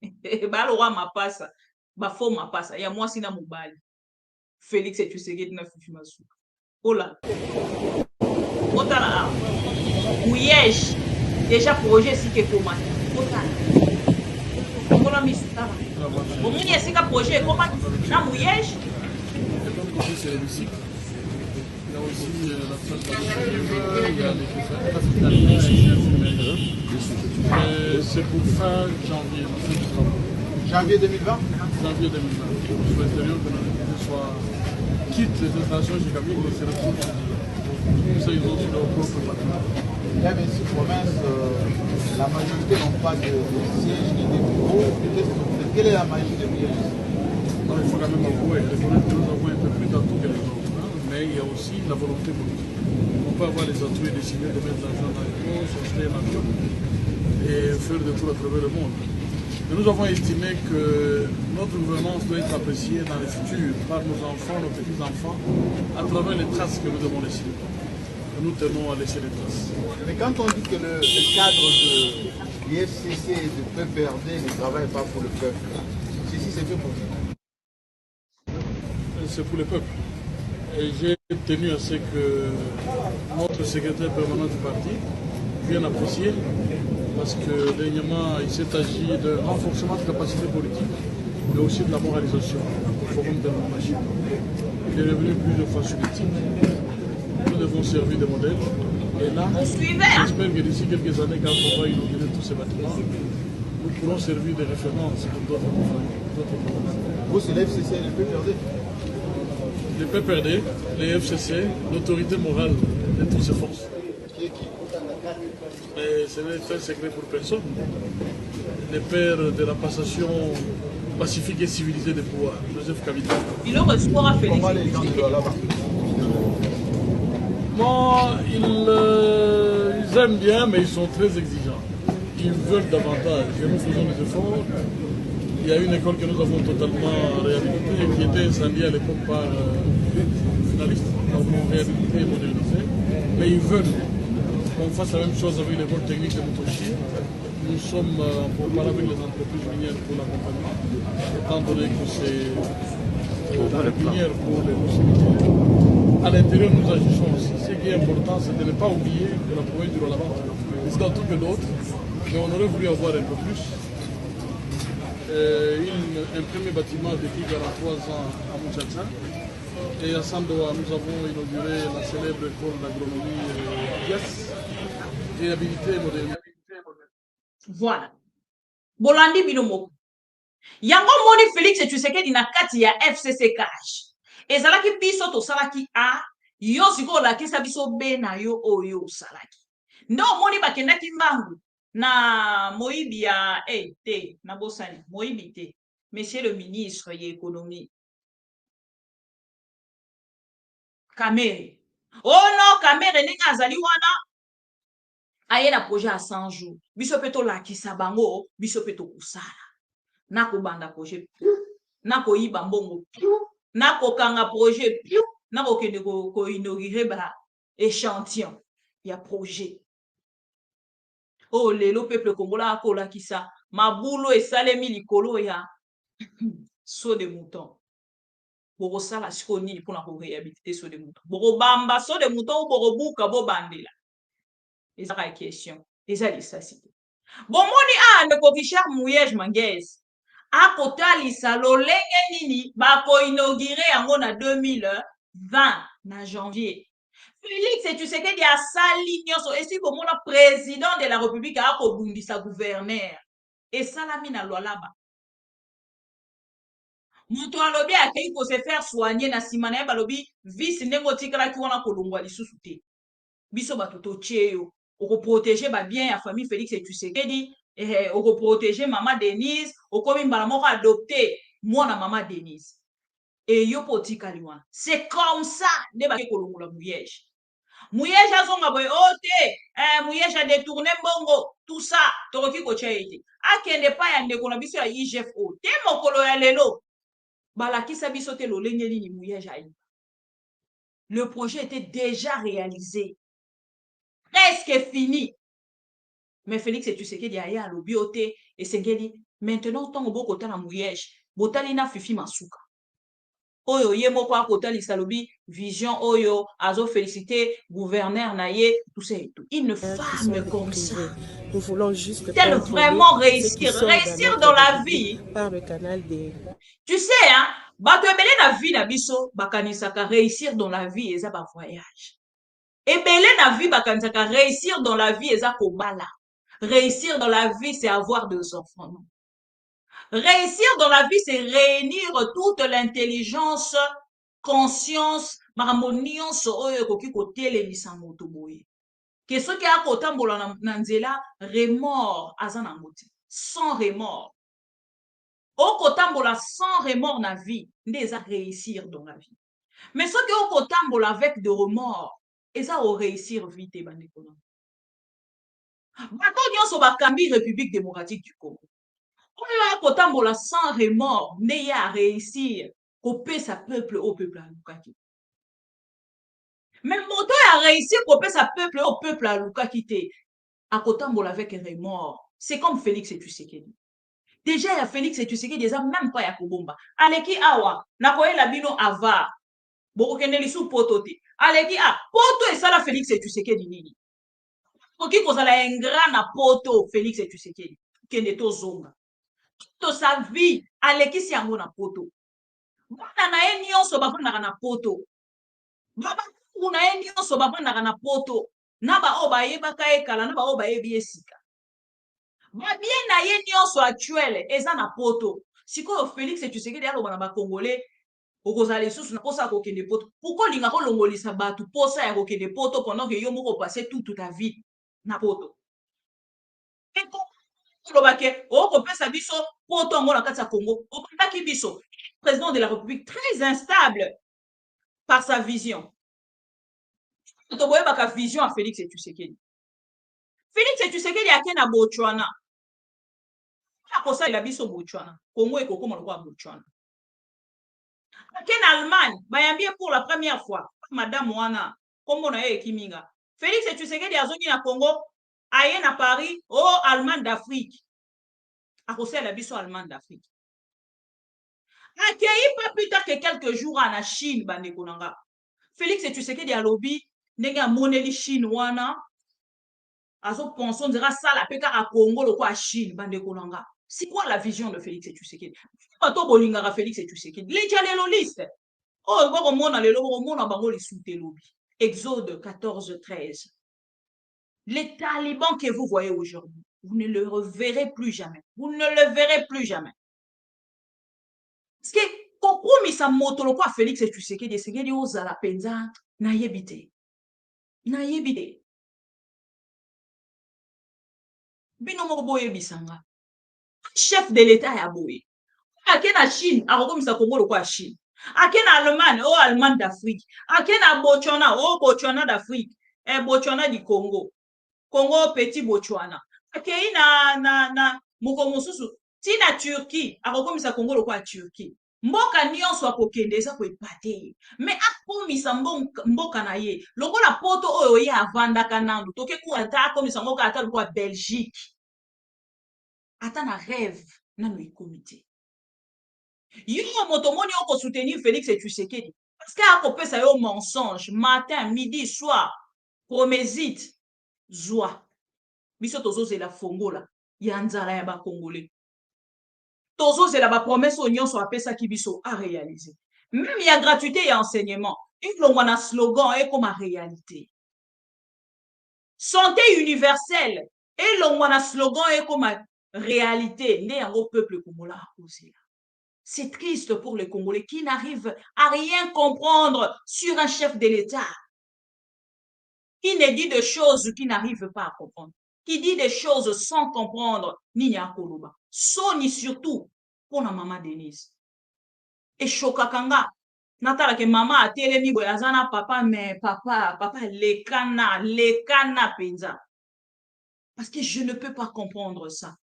ba roi mapasa ba fo mapasa ya mwasi na mobali Félix Tshisekedi na Fifi Masuka. Ola Otala Mouyej déjà projet si que comment Otala Ola misutala Omuni esika projet comment na Mouyej c'est l'hémicycle. Il y a aussi la salle d'archives, il y a les c'est pour fin janvier. Janvier 2020 Janvier 2020. Je souhaiterais que notre soit quitte les installations géographiques et se retrouve chez eux. Comme ça, ils ont sur leur propre bâtiment. Là, mais ces provinces, la majorité n'ont pas de siège ni de bureau. Quelle est la majorité de sièges? Non, il faut quand même avouer, reconnaître que nous avons un peu plus d'atouts que les autres. Mais il y a aussi la volonté politique. On peut avoir les atouts et décider de mettre l'argent dans les poches, acheter un avion et faire des tours à travers le monde. Mais nous avons estimé que notre gouvernance doit être appréciée dans le futur par nos enfants, nos petits-enfants, à travers les traces que nous devons laisser. Nous tenons à laisser les traces. Mais quand on dit que le cadre de l'IFCC et de PPRD ne travaille pas pour le peuple, ceci c'est fait pour qui? C'est pour le peuple. Et j'ai tenu à ce que notre secrétaire permanent du parti vienne apprécier, parce que dernièrement, il s'est agi d'un renforcement de capacité politique, mais aussi de la moralisation au forum de la machine. Il est revenu plusieurs fois sur l'éthique. Nous devons servir de modèle. Et là, j'espère que d'ici quelques années, quand on va inaugurer tous ces bâtiments, nous pourrons servir de référence pour d'autres provinces. Vous, c'est l'FCC et le PPRD? Le PPRD, les FCC, l'autorité morale de toutes ces forces. Et ce n'est un secret pour personne. Les pères de la passation pacifique et civilisée des pouvoirs, Joseph Kabila. Il aurait espoir à Félix. Comment les gens de là-bas? Bon, ils aiment bien, mais ils sont très exigeants. Ils veulent davantage. Et nous faisons des efforts. Il y a une école que nous avons totalement réhabilitée, qui était incendiée à l'époque par finalistes. Nous avons réhabilité et modernisé. Mais ils veulent qu'on fasse la même chose avec l'école technique de Motochi. Nous sommes pour parler avec les entreprises minières pour l'accompagnement, étant donné que c'est la minière pour les possibilités. À l'intérieur, nous agissons aussi. Ce qui est important, c'est de ne pas oublier que la province du Rwanda est dans tout que d'autres, mais on aurait voulu avoir un peu plus. Un premier bâtiment depuis 43 ans à Mouchacha. Et à Sandoa, nous avons inauguré la célèbre école d'agronomie IAS, réhabilité et modernisée. Voilà. Bolandi Binomoko. yango moni Félix Tshisekedi na kati ya FCC cash ezalaki biso tosalaki a yo sikoyo olakisa biso be na yo oyo osalaki nde omoni bakendaki mbangu na moyibi ya te na bosani moyibi te monsieur le ministre ya économie Kamere no Kamere ndenge azali wana aye na projet à 100 jours biso mpe tolakisa bango biso mpe tokosala na kobanda projet na koyiba mbongo na kokanga projet na kokende koinaugure ba échantillon ya projet oyo lelo peuple congolais akolakisa mabulo esalemi likolo ya saut de mouton bokosala sikoyo nini mpona koréhabilité saut de mouton bokobamba saut de mouton ou bokobuka bobandela ezaka question eza lisasi te bomoni ndeko Richard Muyej Manguez akotalisa lolenge nini bakoinaugure yango na 2020 na janvier Félix Tshisekedi asali nyonso esi komona président de la république akobundisa gouverneur esalami na lwalaba moto alobi akei kose faire soigner na nsima na ye balobi vice ndenge otikalaki wana kolongwa lisusu te biso bato totie yo okoprotege babien ya famille Félix Tshisekedi okoprotege mama Denise okomi mbala moko adopte mwana mama Denise eyo po otikali wana c'est comme ça nde bake kolongola Muyej azonga boye te Muyej adetourne mbongo tout ça tokoki kotia ye te akende pa ya ndeko na biso ya IGFO te mokolo ya lelo balakisa biso te lolenge nini Muyej ayiba le projet était déjà réalisé presque fini mais Félix Tshisekedi aye alobi te esengeli maintenant ntango bokotala Muyej botali na Fifi Masuka oyo ye moko akotalisa lobi vision oyo azo féliciter gouverneur na ye tout ça et tout une femme comme ça nous voulons juste vraiment réussir dans la vie par le canal des tu sais bato ebele na vie na biso bakanisaka réussir dans la vie eza ba voyage ebele na vie bakanisaka réussir dans la vie eza kobala réussir dans la vie c'est avoir des enfants réussir dans la vie, c'est réunir toute l'intelligence, conscience, harmoniance, oyokoki kotelemisa moto boye. Que ce qui a kotambola na nzela remords azana moti, sans remords. Okotambola sans remords na vie, ndeza réussir dans la vie. Mais ce qui okotambola avec de remords, eza o réussir vite bandeko. Bato nyonso bakambi République démocratique du Congo. Oyo akotambola sans remords nde ye a réussir kopesa peuple au peuple alukaki mais moto a réussir kopesa peuple au peuple alukaki te akotambola avec remords c'est comme Félix Tshisekedi déjà ya Félix Tshisekedi eza même pas ya kobomba aleki awa nakoyela bino ava bokokende lisu poto te aleki poto esala Félix Tshisekedi nini koki kozala ingrat na poto Félix Tshisekedi kende tozonga to sa vie alekisi yango na poto bana na ye nyonso bavandaka na poto babangu na ye nyonso bavandaka na poto na baoyo bayebaka ekala na baoyo bayebi esika babie na ye nyonso actuele eza na poto sikoyo Félix Tshisekedi aloba na bakongole okozala lisusu na posa ya kokende poto pourkoi olinga kolongolisa bato posa ya kokende poto pendant que yo moko passe toute ta vie na poto olobake okopesa biso poto ngo na kati ya Congo okondaki biso président de la République très instable par sa vision toboyebaka vision ya Félix Tshisekedi Félix Tshisekedi ake na Botswana akosalela biso Botswana Congo ekokoma lokola Botswana ake na Allemagne bayambi pour la première fois madame wana kombo na ye ekiminga Félix Tshisekedi azongi na Congo aye na Paris Allemagne d'Afrique akosala biso Allemagne d'Afrique akei pas plus tard que quelques jours na Chine bandeko nanga Félix Tshisekedi alobi ndenge amoneli Chine wana azo pense on dira ça la peka à Congo loko à Chine bandeko nanga c'est quoi la vision de Félix Tshisekedi bato bolingaka Félix Tshisekedi leja lelo liste boko mona lelo boko mona bango lisute lobi Exode 14-13 les talibans que vous voyez aujourd'hui vous ne le reverrez plus jamais. Vous ne le verrez plus jamais. Parce que kokumisa moto lokwa Félix Tshisekedi esengeli ozala penza nayebi te. Nayebi te. Bino moko boyebisanga. Chef de l'État ya boye. Ake na Chine, akokomisa Congo lokwa Chine. Ake na Allemagne, oh Allemagne d'Afrique. Ake na Botswana, oh Botswana d'Afrique. Botswana du Congo. Congo petit Botswana. Ake na moko mosusu. Tina Turquie, akokomisa Congo lokwa Turquie. Mboka nyonso akokende eza koepate. Mais akomisa mboka na ye. Lokola poto oyo ye avandaka nandu. Toke ku ata akomisa mboka ata lokwa Belgique. Ata na rêve nanu ekomite. Yo moto moni oko soutenir Félix Tshisekedi parce que akopesa yo mensonge matin, midi, soir, promesite, zwa. Biso tozozela fongola ya nzala ya ba Congolais. Tozozela ba promesse nyonso apesaki biso a réaliser. Même ya gratuité et enseignement, ilongwa na slogan et comme réalité. Santé universelle, ilongwa na slogan et comme réalité, né en peuple congolais aussi. C'est triste pour les Congolais qui n'arrivent à rien comprendre sur un chef de l'État. Qui ne dit des choses qui n'arrivent pas à comprendre. Qui dit des choses sans comprendre ni Koloba. Soni surtout pour la maman Denise. Et Chokakanga. Natala que maman a telemi boyazana papa mais papa lekana penza. Parce que je ne peux pas comprendre ça.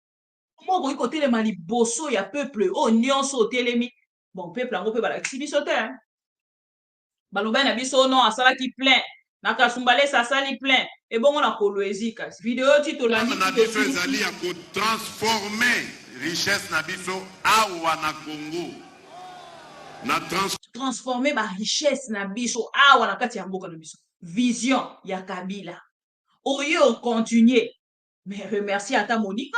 Comment vous côté les mali bosso ya peuple oh nyonso telemi bon peuple ngo pe bala exhibition te hein. Baloba na biso non asala ki plein na kasumbale sa sali plein et bon on a kolwezika vidéo tito la ni na biso ezali ya ko transformer richesse na biso awa na Congo na transformer ba richesse na biso awa na kati ya mboka na biso vision ya Kabila oyo continuer mais remercier ata Monica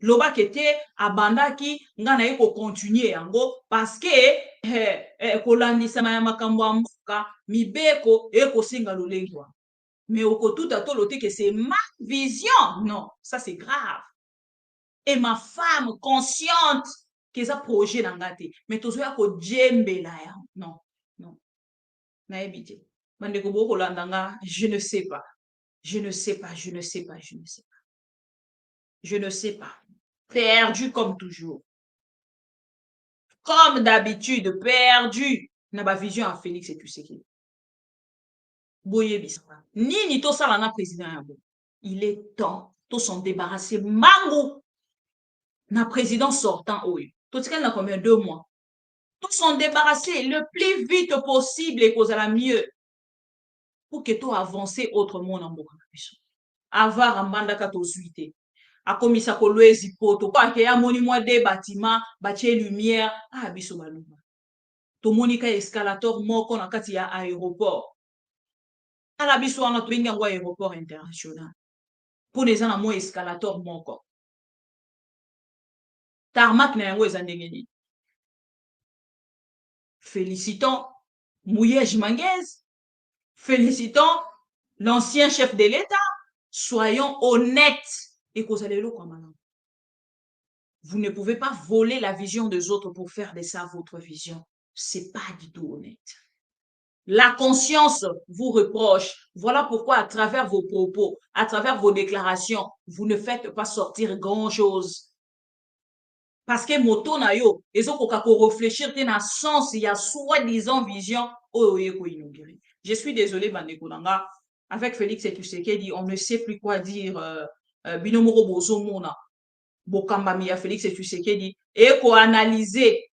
loba kete abandaki ngana yeko continuer yango parce que kolandisa na makambo ya mboka mibeko eko singa lolengwa mais okotuta tolote que c'est ma vision non ça c'est grave et ma femme consciente que ça projet nangate mais tozoya ko djembela ya non na ebité bande ko boko landanga je ne sais pas perdu comme toujours. Comme d'habitude, perdu. N'a pas vision à Félix et tout ce qui est. Boye bisapa. Ni to salana président yabo. Il est temps. To s'en débarrasser. Mango. Na président sortant, oui. Tout ce qu'elle a combien 2 mois. To s'en débarrasser le plus vite possible et cause à la mieux. Pour que to avancer autrement dans mon campus. Avoir un mandat 14 a komisa kolwezi poto kwa ke ya moni mwa de bâtiment batie lumière biso baluma to monika escalator moko na kati ya aéroport ala biso wana to inga ngwa aéroport international pour les ana mo escalator moko tarmac na yango ezandengeni félicitons Mouyej Manguez, félicitons l'ancien chef de l'État, soyons honnêtes. Et vous ne pouvez pas voler la vision des autres pour faire de ça votre vision. C'est pas du tout honnête. La conscience vous reproche. Voilà pourquoi à travers vos propos, à travers vos déclarations, vous ne faites pas sortir grand-chose. Parce que moto na yo, ils ont qu'à réfléchir dans sens, il y a soi-disant vision. Je suis désolé, Bandekolanga. Avec Félix Tshisekedi, on ne sait plus quoi dire. Binomoro bozomona bokambami ya Félix Tshisekedi et ko analyser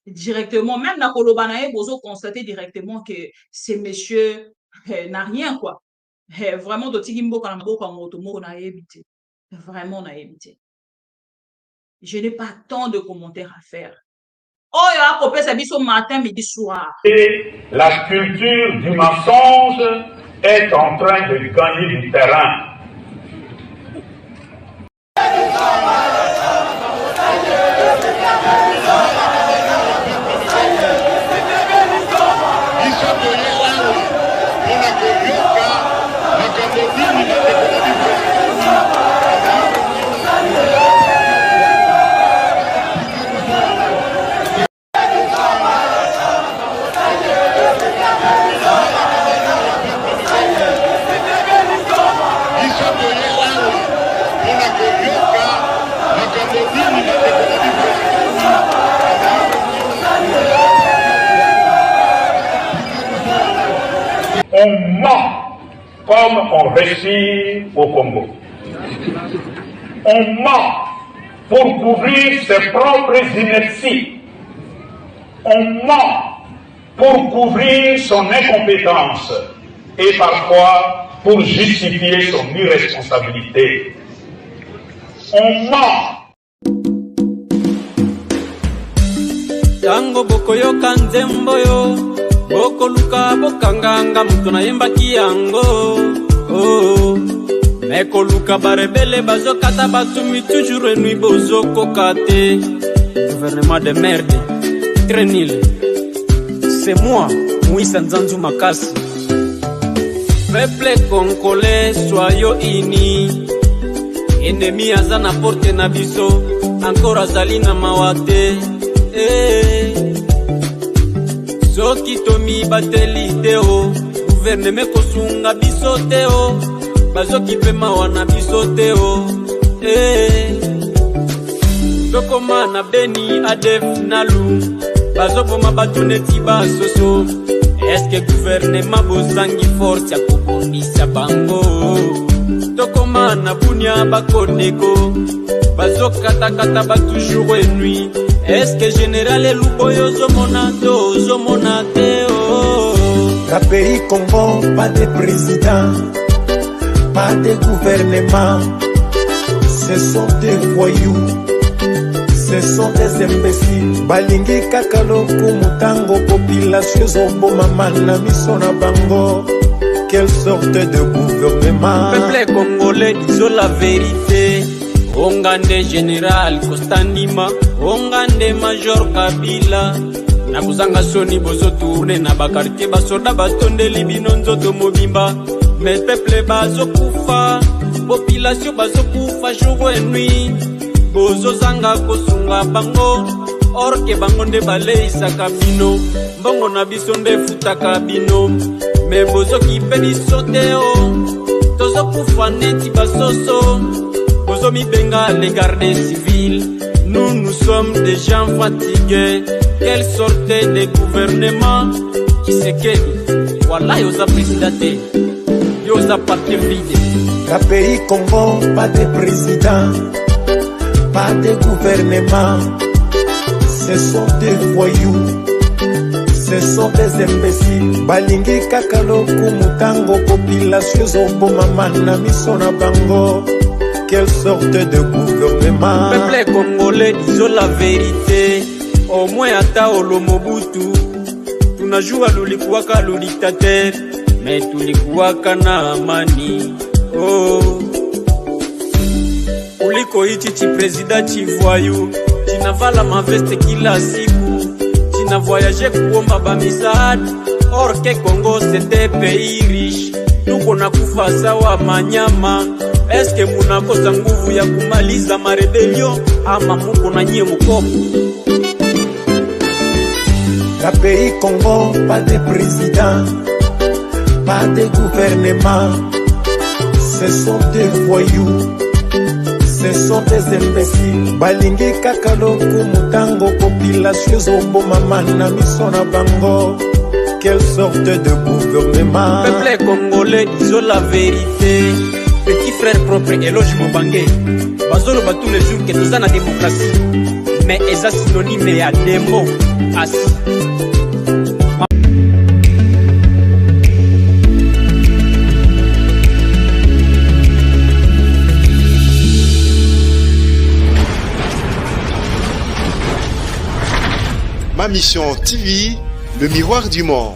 directement même na kolobana bozo constater directement que ces messieurs n'a rien quoi vraiment dotiki mboka na mboka moto moko na ebité vraiment na ebité. Je n'ai pas tant de commentaires à faire. Oh ya kopesa biso matin midi soir. Et la culture du mensonge est en train de gagner du terrain. On ment comme on réussit au Congo. On ment pour couvrir ses propres inerties. On ment pour couvrir son incompétence et parfois pour justifier son irresponsabilité. On ment. Tango bokoyoka nzembo yo bokoluka bokanganga mutu nayembaki yango oh. Mekoluka barebele bazokata batumi toujours enui bozokoka te. Gouvernement de merde très nul. C'est moi Moïse Nzanzu Makasi. Peuple congolais soyons unis. Ennemi aza na porte na biso encore azali na mawate soki tomi bateli teo gouvernement kosunga biso teo bazoki pe mawa na biso teo tokoma na Beni Adef Nalu bazoboma bato neti basoso. Eske gouvernement bozangi force ya kobundisa bango? Tokoma na Bunia bakodeko bazokatakata ba toujours et nuit. Eske général Luboyo zomonato zomonateo? La pays Congo, pas de président, pas de gouvernement. Ce sont des voyous, ce sont des imbéciles. Balingi kakaloku mutango population zombo mamana misona bango. Quelle sorte de gouvernement? Peuple congolais, disons la vérité. Ongande général Kostandima, ongande major Kabila. Na kuzanga soni bozo tourne na bakartie basoda batonde libino nzoto mobimba. Mais peuple bazo kufa, population bazo kufa jour et nuit. Bozo zanga kosunga bango, orke bango nde baleisa kabino. Mbongo na biso nde futa kabino. Mais bozo kipeni soteo, tozo kufa neti basoso. Bozo mi benga les gardes civils. Nous sommes des gens fatigués. Quelle sorte de gouvernement qui se quête? Voilà yosa présidente, yosa parti vide. La pays Congo, pas de président, pas de gouvernement. Ce sont des voyous, ce sont des imbéciles. Balingi kakaloku mutango population zombo mamana misona bango. Quelle sorte de gouvernement? Peuple congolais, disons la vérité. Au moins ata olomobutu tunajua lulikuwaka dictateur, mais tulikuwaka na amani oh. Kuliko hichi chi president chivoyu chinavala maveste kila siku, china voyage kuomba ba misaada. Or que Congo c'était pays riche, tuko na kufa sawa manyama. Eske munakosa nguvu ya kumaliza marebellion ama muko na nyie mkopo? La pays Congo, pas de président, pas de gouvernement. Ce sont des voyous, ce sont des imbéciles. Balingi kakaloku mutango population zombo mamana misona bango. Quelle sorte de gouvernement? Peuple congolais, disons la vérité. Petit frère propre éloge Mobangé. Bazolo ba tous les jours que nous avons la démocratie. Mais est synonyme à démo assis. Ma mission TV, le miroir du monde.